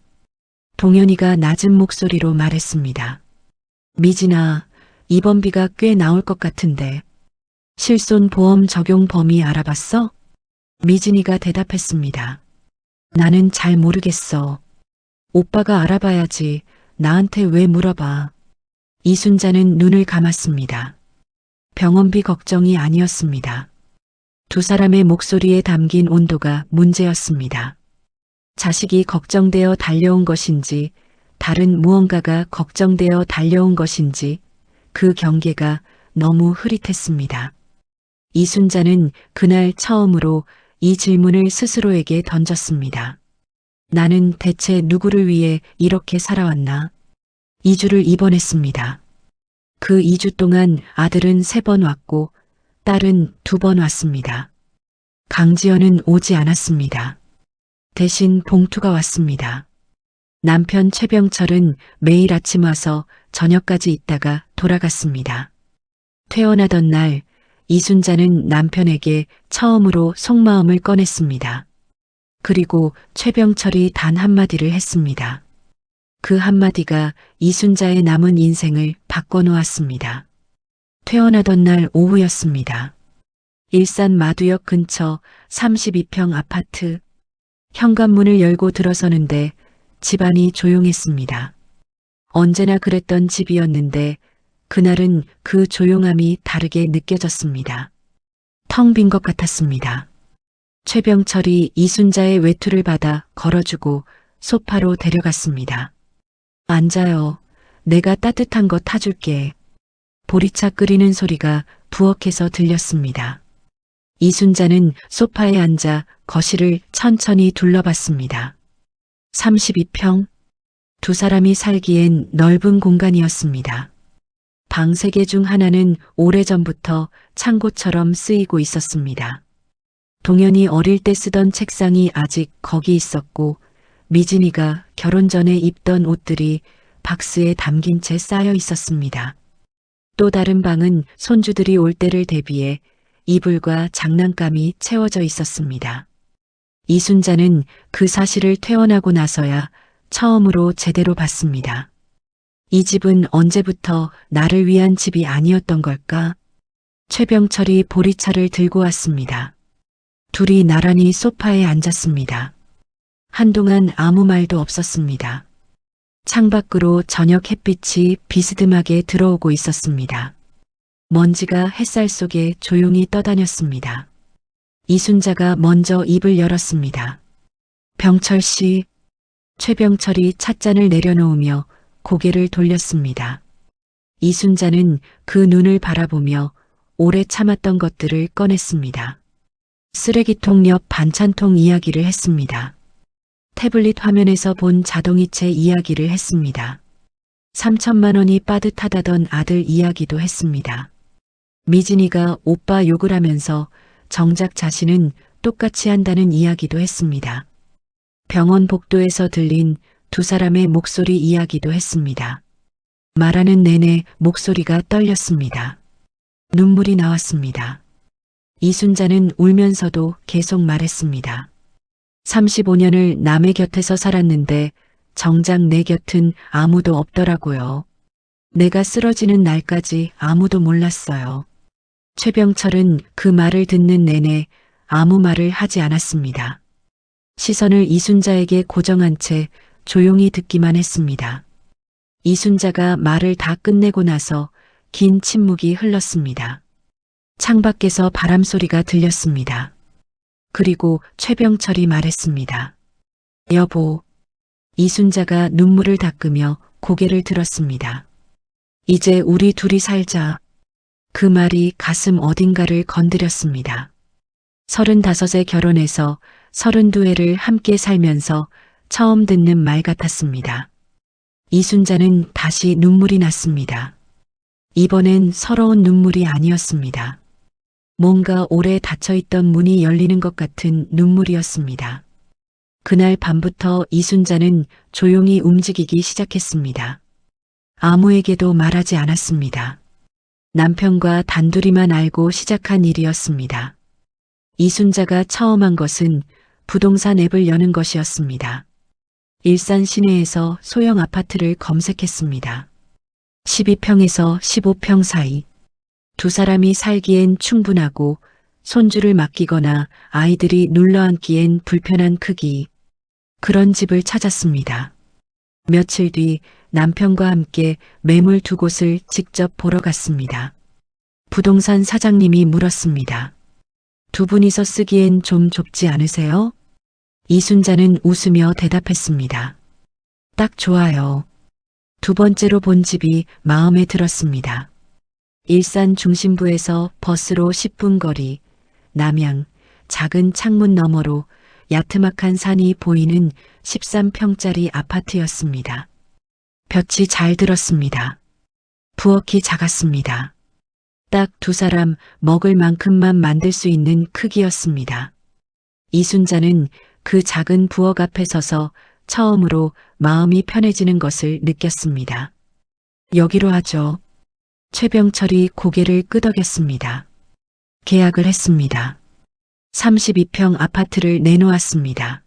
동현이가 낮은 목소리로 말했습니다. 미진아, 입원비가 꽤 나올 것 같은데 실손보험 적용 범위 알아봤어? 미진이가 대답했습니다. 나는 잘 모르겠어. 오빠가 알아봐야지. 나한테 왜 물어봐. 이순자는 눈을 감았습니다. 병원비 걱정이 아니었습니다. 두 사람의 목소리에 담긴 온도가 문제였습니다. 자식이 걱정되어 달려온 것인지, 다른 무언가가 걱정되어 달려온 것인지, 그 경계가 너무 흐릿했습니다. 이순자는 그날 처음으로 이 질문을 스스로에게 던졌습니다. 나는 대체 누구를 위해 이렇게 살아왔나? 2주를 입원했습니다. 그 2주 동안 아들은 3번 왔고 딸은 2번 왔습니다. 강지연은 오지 않았습니다. 대신 봉투가 왔습니다. 남편 최병철은 매일 아침 와서 저녁까지 있다가 돌아갔습니다. 퇴원하던 날 이순자는 남편에게 처음으로 속마음을 꺼냈습니다. 그리고 최병철이 단 한마디를 했습니다. 그 한마디가 이순자의 남은 인생을 바꿔놓았습니다. 퇴원하던 날 오후였습니다. 일산 마두역 근처 32평 아파트. 현관문을 열고 들어서는데 집안이 조용했습니다. 언제나 그랬던 집이었는데 그날은 그 조용함이 다르게 느껴졌습니다. 텅 빈 것 같았습니다. 최병철이 이순자의 외투를 받아 걸어주고 소파로 데려갔습니다. 앉아요. 내가 따뜻한 거 타줄게. 보리차 끓이는 소리가 부엌에서 들렸습니다. 이순자는 소파에 앉아 거실을 천천히 둘러봤습니다. 32평. 두 사람이 살기엔 넓은 공간이었습니다. 방 3개 중 하나는 오래전부터 창고처럼 쓰이고 있었습니다. 동현이 어릴 때 쓰던 책상이 아직 거기 있었고 미진이가 결혼 전에 입던 옷들이 박스에 담긴 채 쌓여 있었습니다. 또 다른 방은 손주들이 올 때를 대비해 이불과 장난감이 채워져 있었습니다. 이순자는 그 사실을 퇴원하고 나서야 처음으로 제대로 봤습니다. 이 집은 언제부터 나를 위한 집이 아니었던 걸까? 최병철이 보리차를 들고 왔습니다. 둘이 나란히 소파에 앉았습니다. 한동안 아무 말도 없었습니다. 창밖으로 저녁 햇빛이 비스듬하게 들어오고 있었습니다. 먼지가 햇살 속에 조용히 떠다녔습니다. 이순자가 먼저 입을 열었습니다. 병철 씨. 최병철이 찻잔을 내려놓으며 고개를 돌렸습니다. 이순자는 그 눈을 바라보며 오래 참았던 것들을 꺼냈습니다. 쓰레기통 옆 반찬통 이야기를 했습니다. 태블릿 화면에서 본 자동이체 이야기를 했습니다. 3천만 원이 빠듯하다던 아들 이야기도 했습니다. 미진이가 오빠 욕을 하면서 정작 자신은 똑같이 한다는 이야기도 했습니다. 병원 복도에서 들린 두 사람의 목소리 이야기도 했습니다. 말하는 내내 목소리가 떨렸습니다. 눈물이 나왔습니다. 이순자는 울면서도 계속 말했습니다. 35년을 남의 곁에서 살았는데 정작 내 곁은 아무도 없더라고요. 내가 쓰러지는 날까지 아무도 몰랐어요. 최병철은 그 말을 듣는 내내 아무 말을 하지 않았습니다. 시선을 이순자에게 고정한 채 조용히 듣기만 했습니다. 이순자가 말을 다 끝내고 나서 긴 침묵이 흘렀습니다. 창밖에서 바람 소리가 들렸습니다. 그리고 최병철이 말했습니다. 여보. 이순자가 눈물을 닦으며 고개를 들었습니다. 이제 우리 둘이 살자. 그 말이 가슴 어딘가를 건드렸습니다. 35에 결혼해서 32회를 함께 살면서 처음 듣는 말 같았습니다. 이순자는 다시 눈물이 났습니다. 이번엔 서러운 눈물이 아니었습니다. 뭔가 오래 닫혀있던 문이 열리는 것 같은 눈물이었습니다. 그날 밤부터 이순자는 조용히 움직이기 시작했습니다. 아무에게도 말하지 않았습니다. 남편과 단둘이만 알고 시작한 일이었습니다. 이순자가 처음 한 것은 부동산 앱을 여는 것이었습니다. 일산 시내에서 소형 아파트를 검색했습니다. 12평에서 15평 사이. 두 사람이 살기엔 충분하고 손주를 맡기거나 아이들이 눌러앉기엔 불편한 크기. 그런 집을 찾았습니다. 며칠 뒤 남편과 함께 매물 두 곳을 직접 보러 갔습니다. 부동산 사장님이 물었습니다. 두 분이서 쓰기엔 좀 좁지 않으세요? 이순자는 웃으며 대답했습니다. 딱 좋아요. 두 번째로 본 집이 마음에 들었습니다. 일산 중심부에서 버스로 10분 거리, 남양, 작은 창문 너머로 야트막한 산이 보이는 13평짜리 아파트였습니다. 볕이 잘 들었습니다. 부엌이 작았습니다. 딱 두 사람 먹을 만큼만 만들 수 있는 크기였습니다. 이순자는 그 작은 부엌 앞에 서서 처음으로 마음이 편해지는 것을 느꼈습니다. 여기로 하죠. 최병철이 고개를 끄덕였습니다. 계약을 했습니다. 32평 아파트를 내놓았습니다.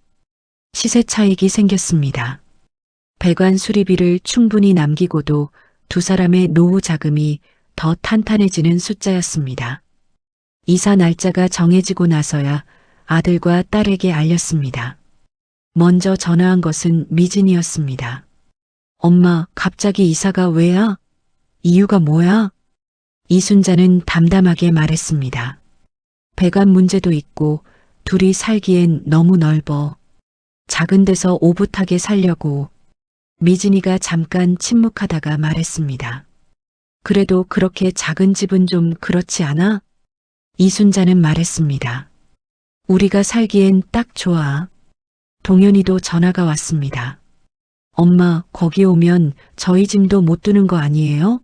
시세 차익이 생겼습니다. 배관 수리비를 충분히 남기고도 두 사람의 노후 자금이 더 탄탄해지는 숫자였습니다. 이사 날짜가 정해지고 나서야 아들과 딸에게 알렸습니다. 먼저 전화한 것은 미진이었습니다. 엄마, 갑자기 이사가 왜야? 이유가 뭐야? 이순자는 담담하게 말했습니다. 배관 문제도 있고 둘이 살기엔 너무 넓어. 작은 데서 오붓하게 살려고. 미진이가 잠깐 침묵하다가 말했습니다. 그래도 그렇게 작은 집은 좀 그렇지 않아? 이순자는 말했습니다. 우리가 살기엔 딱 좋아. 동현이도 전화가 왔습니다. 엄마, 거기 오면 저희 짐도 못 두는 거 아니에요?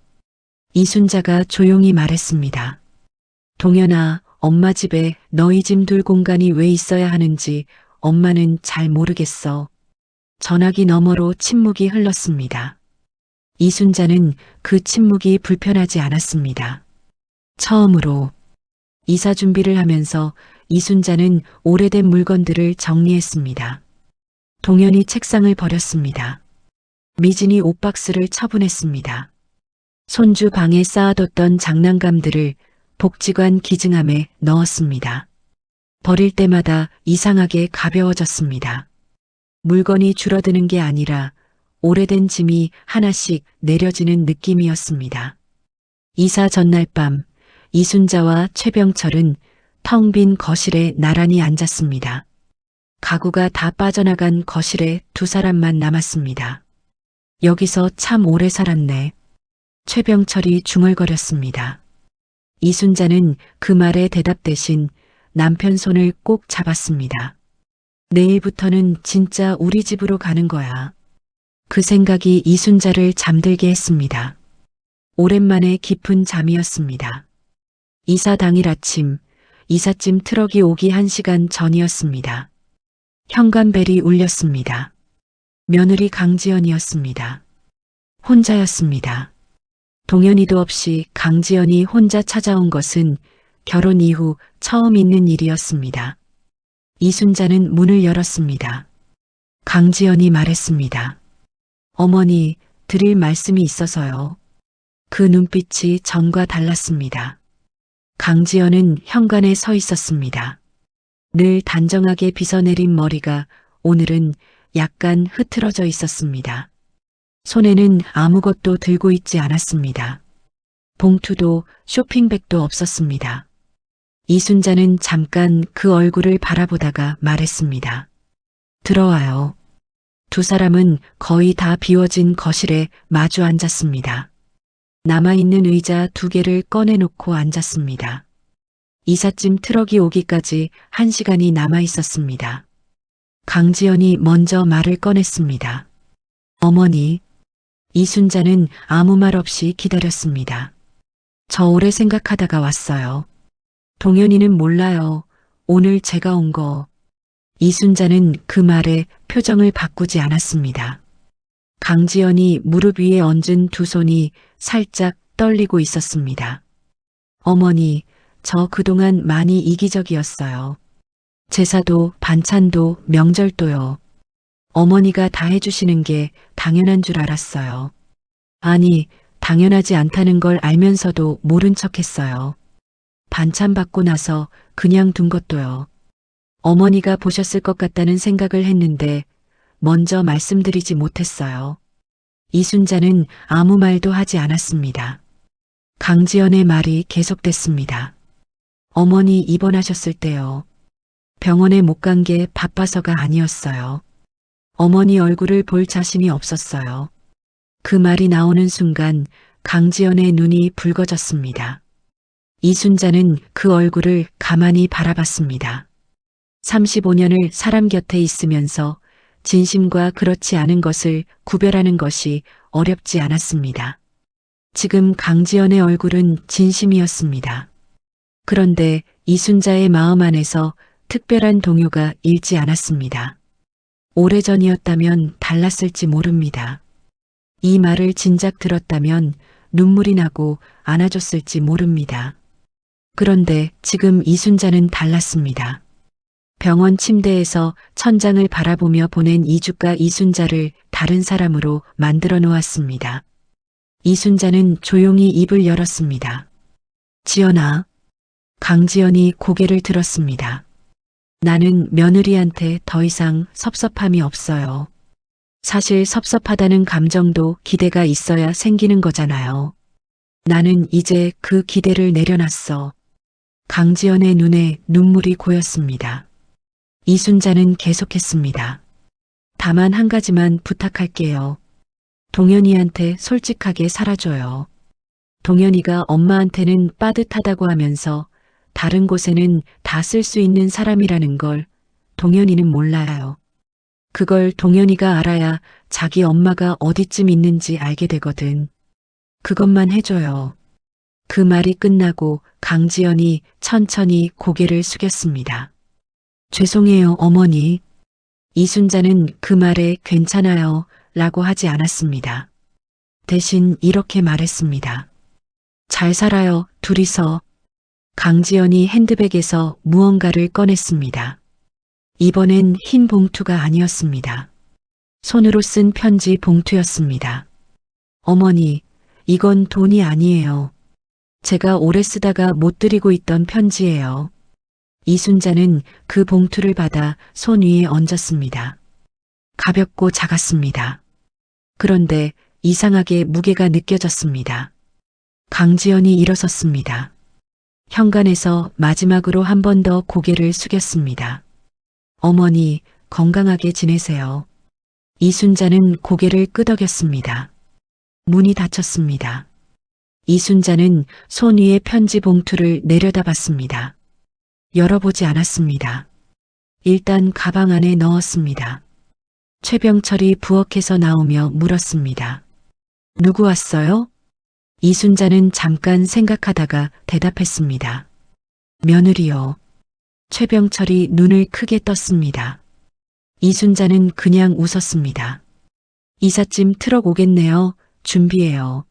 이순자가 조용히 말했습니다. 동현아, 엄마 집에 너희 짐 둘 공간이 왜 있어야 하는지 엄마는 잘 모르겠어. 전화기 너머로 침묵이 흘렀습니다. 이순자는 그 침묵이 불편하지 않았습니다. 처음으로 이사 준비를 하면서 이순자는 오래된 물건들을 정리했습니다. 동현이 책상을 버렸습니다. 미진이 옷박스를 처분했습니다. 손주 방에 쌓아뒀던 장난감들을 복지관 기증함에 넣었습니다. 버릴 때마다 이상하게 가벼워졌습니다. 물건이 줄어드는 게 아니라 오래된 짐이 하나씩 내려지는 느낌이었습니다. 이사 전날 밤 이순자와 최병철은 텅 빈 거실에 나란히 앉았습니다. 가구가 다 빠져나간 거실에 두 사람만 남았습니다. 여기서 참 오래 살았네. 최병철이 중얼거렸습니다. 이순자는 그 말에 대답 대신 남편 손을 꼭 잡았습니다. 내일부터는 진짜 우리 집으로 가는 거야. 그 생각이 이순자를 잠들게 했습니다. 오랜만에 깊은 잠이었습니다. 이사 당일 아침, 이삿짐 트럭이 오기 1시간 전이었습니다. 현관벨이 울렸습니다. 며느리 강지연이었습니다. 혼자였습니다. 동현이도 없이 강지연이 혼자 찾아온 것은 결혼 이후 처음 있는 일이었습니다. 이순자는 문을 열었습니다. 강지연이 말했습니다. 어머니, 드릴 말씀이 있어서요. 그 눈빛이 전과 달랐습니다. 강지연은 현관에 서 있었습니다. 늘 단정하게 빗어내린 머리가 오늘은 약간 흐트러져 있었습니다. 손에는 아무것도 들고 있지 않았습니다. 봉투도 쇼핑백도 없었습니다. 이순자는 잠깐 그 얼굴을 바라보다가 말했습니다. 들어와요. 두 사람은 거의 다 비워진 거실에 마주 앉았습니다. 남아있는 의자 2개를 꺼내놓고 앉았습니다. 이삿짐 트럭이 오기까지 1시간이 남아있었습니다. 강지연이 먼저 말을 꺼냈습니다. 어머니, 이순자는 아무 말 없이 기다렸습니다. 저 오래 생각하다가 왔어요. 동현이는 몰라요. 오늘 제가 온 거. 이순자는 그 말에 표정을 바꾸지 않았습니다. 강지연이 무릎 위에 얹은 두 손이 살짝 떨리고 있었습니다. 어머니, 저 그동안 많이 이기적이었어요. 제사도 반찬도 명절도요. 어머니가 다 해주시는 게 당연한 줄 알았어요. 아니, 당연하지 않다는 걸 알면서도 모른 척 했어요. 반찬 받고 나서 그냥 둔 것도요. 어머니가 보셨을 것 같다는 생각을 했는데 먼저 말씀드리지 못했어요. 이순자는 아무 말도 하지 않았습니다. 강지연의 말이 계속됐습니다. 어머니 입원하셨을 때요. 병원에 못 간 게 바빠서가 아니었어요. 어머니 얼굴을 볼 자신이 없었어요. 그 말이 나오는 순간 강지연의 눈이 붉어졌습니다. 이순자는 그 얼굴을 가만히 바라봤습니다. 35년을 사람 곁에 있으면서 진심과 그렇지 않은 것을 구별하는 것이 어렵지 않았습니다. 지금 강지연의 얼굴은 진심이었습니다. 그런데 이순자의 마음 안에서 특별한 동요가 일지 않았습니다. 오래전이었다면 달랐을지 모릅니다. 이 말을 진작 들었다면 눈물이 나고 안아줬을지 모릅니다. 그런데 지금 이순자는 달랐습니다. 병원 침대에서 천장을 바라보며 보낸 이주가 이순자를 다른 사람으로 만들어 놓았습니다. 이순자는 조용히 입을 열었습니다. 지연아. 강지연이 고개를 들었습니다. 나는 며느리한테 더 이상 섭섭함이 없어요. 사실 섭섭하다는 감정도 기대가 있어야 생기는 거잖아요. 나는 이제 그 기대를 내려놨어. 강지연의 눈에 눈물이 고였습니다. 이순자는 계속했습니다. 다만 한 가지만 부탁할게요. 동현이한테 솔직하게 살아줘요. 동현이가 엄마한테는 빠듯하다고 하면서 다른 곳에는 다 쓸 수 있는 사람이라는 걸 동현이는 몰라요. 그걸 동현이가 알아야 자기 엄마가 어디쯤 있는지 알게 되거든. 그것만 해줘요. 그 말이 끝나고 강지연이 천천히 고개를 숙였습니다. 죄송해요, 어머니. 이순자는 그 말에 괜찮아요 라고 하지 않았습니다. 대신 이렇게 말했습니다. 잘 살아요, 둘이서. 강지연이 핸드백에서 무언가를 꺼냈습니다. 이번엔 흰 봉투가 아니었습니다. 손으로 쓴 편지 봉투였습니다. 어머니, 이건 돈이 아니에요. 제가 오래 쓰다가 못 드리고 있던 편지예요. 이순자는 그 봉투를 받아 손 위에 얹었습니다. 가볍고 작았습니다. 그런데 이상하게 무게가 느껴졌습니다. 강지연이 일어섰습니다. 현관에서 마지막으로 한 번 더 고개를 숙였습니다. 어머니, 건강하게 지내세요. 이순자는 고개를 끄덕였습니다. 문이 닫혔습니다. 이순자는 손 위에 편지 봉투를 내려다봤습니다. 열어보지 않았습니다. 일단 가방 안에 넣었습니다. 최병철이 부엌에서 나오며 물었습니다. 누구 왔어요? 이순자는 잠깐 생각하다가 대답했습니다. 며느리요. 최병철이 눈을 크게 떴습니다. 이순자는 그냥 웃었습니다. 이삿짐 트럭 오겠네요. 준비해요.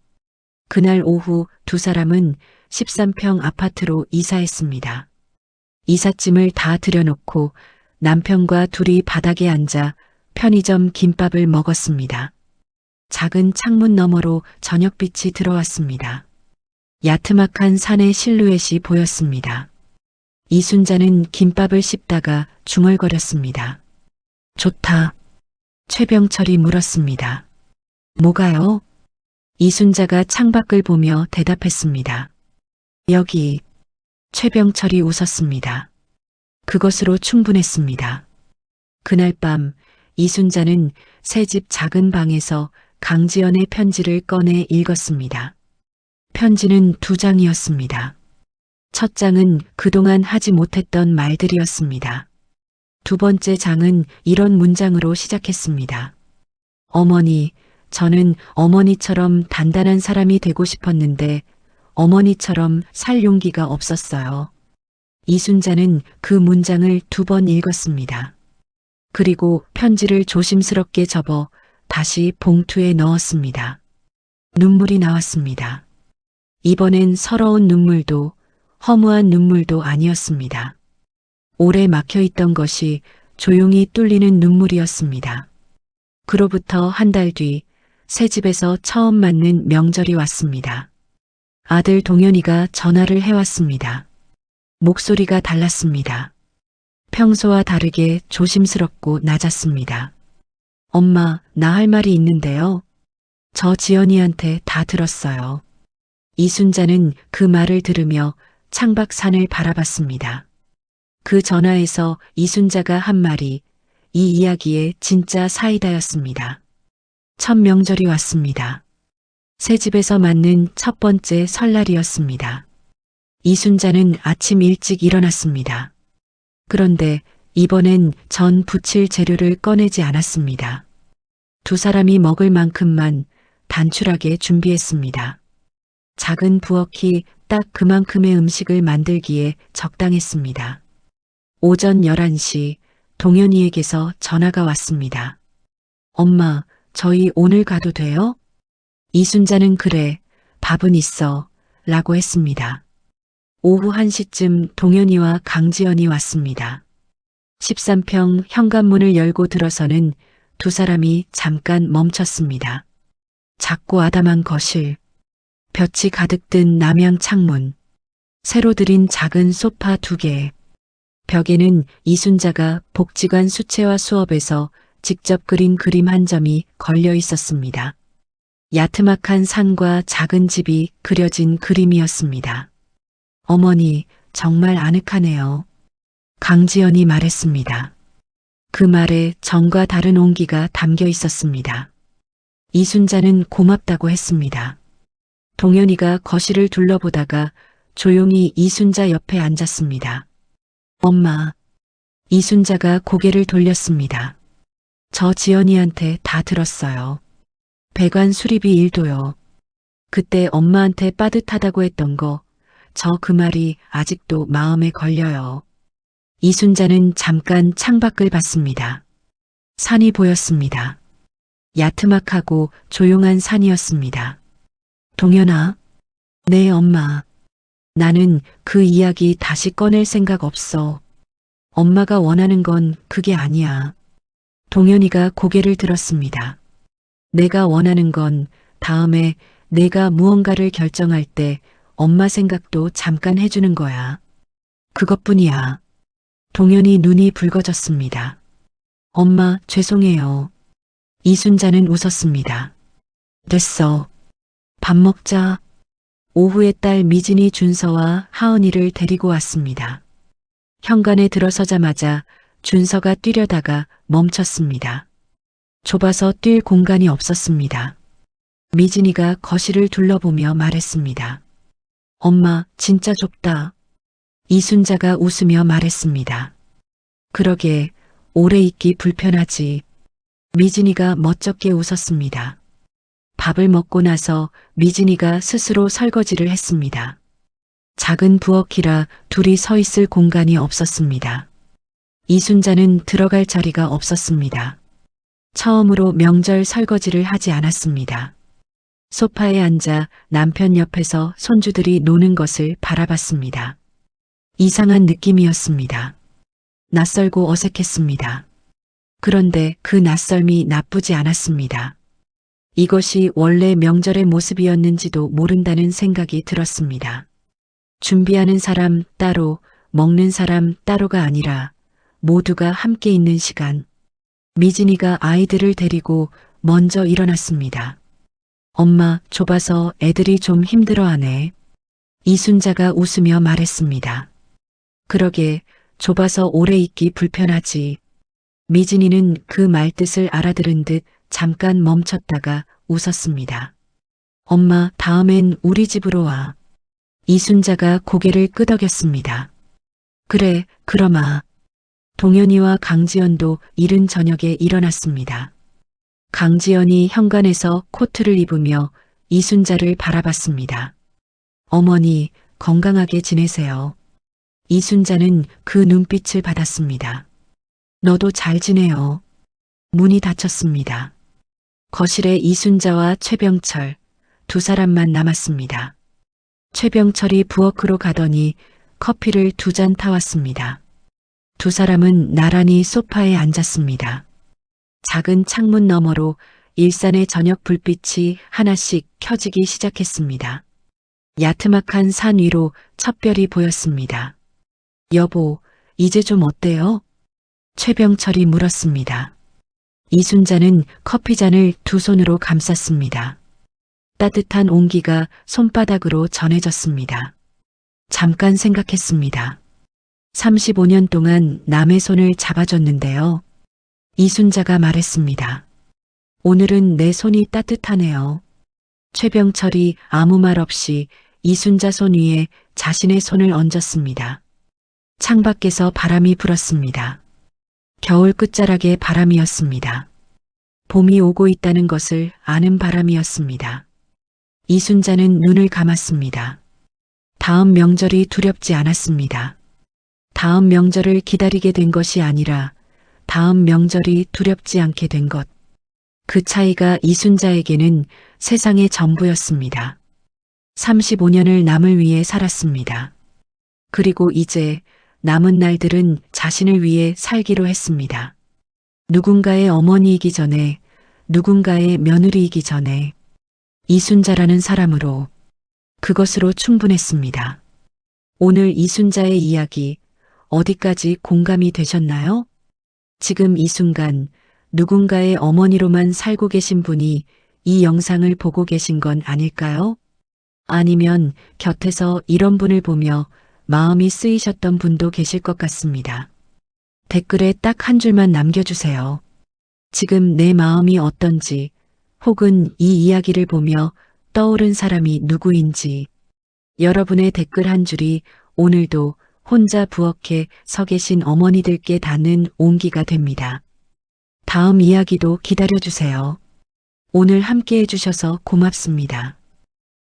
그날 오후 두 사람은 13평 아파트로 이사했습니다. 이삿짐을 다 들여놓고 남편과 둘이 바닥에 앉아 편의점 김밥을 먹었습니다. 작은 창문 너머로 저녁빛이 들어왔습니다. 야트막한 산의 실루엣이 보였습니다. 이순자는 김밥을 씹다가 중얼거렸습니다. 좋다. 최병철이 물었습니다. 뭐가요? 이순자가 창밖을 보며 대답했습니다. 여기. 최병철이 웃었습니다. 그것으로 충분했습니다. 그날 밤 이순자는 새집 작은 방에서 강지연의 편지를 꺼내 읽었습니다. 편지는 2장이었습니다. 첫 장은 그동안 하지 못했던 말들이었습니다. 두 번째 장은 이런 문장으로 시작했습니다. 어머니, 저는 어머니처럼 단단한 사람이 되고 싶었는데 어머니처럼 살 용기가 없었어요. 이순자는 그 문장을 2번 읽었습니다. 그리고 편지를 조심스럽게 접어 다시 봉투에 넣었습니다. 눈물이 나왔습니다. 이번엔 서러운 눈물도 허무한 눈물도 아니었습니다. 오래 막혀 있던 것이 조용히 뚫리는 눈물이었습니다. 그로부터 한 달 뒤 새 집에서 처음 맞는 명절이 왔습니다. 아들 동현이가 전화를 해왔습니다. 목소리가 달랐습니다. 평소와 다르게 조심스럽고 낮았습니다. 엄마, 나 할 말이 있는데요. 저 지연이한테 다 들었어요. 이순자는 그 말을 들으며 창밖산을 바라봤습니다. 그 전화에서 이순자가 한 말이 이 이야기의 진짜 사이다였습니다. 첫 명절이 왔습니다. 새 집에서 맞는 첫 번째 설날이었습니다. 이순자는 아침 일찍 일어났습니다. 그런데 이번엔 전 부칠 재료를 꺼내지 않았습니다. 두 사람이 먹을 만큼만 단출하게 준비했습니다. 작은 부엌이 딱 그만큼의 음식을 만들기에 적당했습니다. 오전 11시 동현이에게서 전화가 왔습니다. 엄마, 저희 오늘 가도 돼요? 이순자는 그래, 밥은 있어, 라고 했습니다. 오후 1시쯤 동현이와 강지연이 왔습니다. 13평 현관문을 열고 들어서는 두 사람이 잠깐 멈췄습니다. 작고 아담한 거실, 볕이 가득 든 남향 창문, 새로 들인 작은 소파 2개, 벽에는 이순자가 복지관 수채화 수업에서 직접 그린 그림 한 점이 걸려 있었습니다. 야트막한 산과 작은 집이 그려진 그림이었습니다. 어머니, 정말 아늑하네요. 강지연이 말했습니다. 그 말에 정과 다른 온기가 담겨 있었습니다. 이순자는 고맙다고 했습니다. 동현이가 거실을 둘러보다가 조용히 이순자 옆에 앉았습니다. 엄마, 이순자가 고개를 돌렸습니다. 저 지연이한테 다 들었어요. 배관 수리비 일도요. 그때 엄마한테 빠듯하다고 했던 거, 저 그 말이 아직도 마음에 걸려요. 이순자는 잠깐 창밖을 봤습니다. 산이 보였습니다. 야트막하고 조용한 산이었습니다. 동현아, 네 엄마. 나는 그 이야기 다시 꺼낼 생각 없어. 엄마가 원하는 건 그게 아니야. 동현이가 고개를 들었습니다. 내가 원하는 건 다음에 내가 무언가를 결정할 때 엄마 생각도 잠깐 해주는 거야. 그것뿐이야. 동현이 눈이 붉어졌습니다. 엄마, 죄송해요. 이순자는 웃었습니다. 됐어. 밥 먹자. 오후에 딸 미진이 준서와 하은이를 데리고 왔습니다. 현관에 들어서자마자 준서가 뛰려다가 멈췄습니다. 좁아서 뛸 공간이 없었습니다. 미진이가 거실을 둘러보며 말했습니다. 엄마, 진짜 좁다. 이순자가 웃으며 말했습니다. 그러게, 오래 있기 불편하지. 미진이가 멋쩍게 웃었습니다. 밥을 먹고 나서 미진이가 스스로 설거지를 했습니다. 작은 부엌이라 둘이 서 있을 공간이 없었습니다. 이순자는 들어갈 자리가 없었습니다. 처음으로 명절 설거지를 하지 않았습니다. 소파에 앉아 남편 옆에서 손주들이 노는 것을 바라봤습니다. 이상한 느낌이었습니다. 낯설고 어색했습니다. 그런데 그 낯설미 나쁘지 않았습니다. 이것이 원래 명절의 모습이었는지도 모른다는 생각이 들었습니다. 준비하는 사람 따로, 먹는 사람 따로가 아니라 모두가 함께 있는 시간. 미진이가 아이들을 데리고 먼저 일어났습니다. 엄마, 좁아서 애들이 좀 힘들어하네. 이순자가 웃으며 말했습니다. 그러게, 좁아서 오래 있기 불편하지. 미진이는 그 말뜻을 알아들은 듯 잠깐 멈췄다가 웃었습니다. 엄마, 다음엔 우리 집으로 와. 이순자가 고개를 끄덕였습니다. 그래, 그러마. 동현이와 강지연도 이른 저녁에 일어났습니다. 강지연이 현관에서 코트를 입으며 이순자를 바라봤습니다. 어머니, 건강하게 지내세요. 이순자는 그 눈빛을 받았습니다. 너도 잘 지내요. 문이 닫혔습니다. 거실에 이순자와 최병철 두 사람만 남았습니다. 최병철이 부엌으로 가더니 커피를 2잔 타왔습니다. 두 사람은 나란히 소파에 앉았습니다. 작은 창문 너머로 일산의 저녁 불빛이 하나씩 켜지기 시작했습니다. 야트막한 산 위로 첫 별이 보였습니다. 여보, 이제 좀 어때요? 최병철이 물었습니다. 이순자는 커피잔을 두 손으로 감쌌습니다. 따뜻한 온기가 손바닥으로 전해졌습니다. 잠깐 생각했습니다. 35년 동안 남의 손을 잡아줬는데요. 이순자가 말했습니다. 오늘은 내 손이 따뜻하네요. 최병철이 아무 말 없이 이순자 손 위에 자신의 손을 얹었습니다. 창밖에서 바람이 불었습니다. 겨울 끝자락의 바람이었습니다. 봄이 오고 있다는 것을 아는 바람이었습니다. 이순자는 눈을 감았습니다. 다음 명절이 두렵지 않았습니다. 다음 명절을 기다리게 된 것이 아니라 다음 명절이 두렵지 않게 된 것. 그 차이가 이순자에게는 세상의 전부였습니다. 35년을 남을 위해 살았습니다. 그리고 이제 남은 날들은 자신을 위해 살기로 했습니다. 누군가의 어머니이기 전에, 누군가의 며느리이기 전에 이순자라는 사람으로, 그것으로 충분했습니다. 오늘 이순자의 이야기 어디까지 공감이 되셨나요? 지금 이 순간 누군가의 어머니로만 살고 계신 분이 이 영상을 보고 계신 건 아닐까요? 아니면 곁에서 이런 분을 보며 마음이 쓰이셨던 분도 계실 것 같습니다. 댓글에 딱 한 줄만 남겨주세요. 지금 내 마음이 어떤지, 혹은 이 이야기를 보며 떠오른 사람이 누구인지, 여러분의 댓글 한 줄이 오늘도 혼자 부엌에 서 계신 어머니들께 닿는 온기가 됩니다. 다음 이야기도 기다려주세요. 오늘 함께 해주셔서 고맙습니다.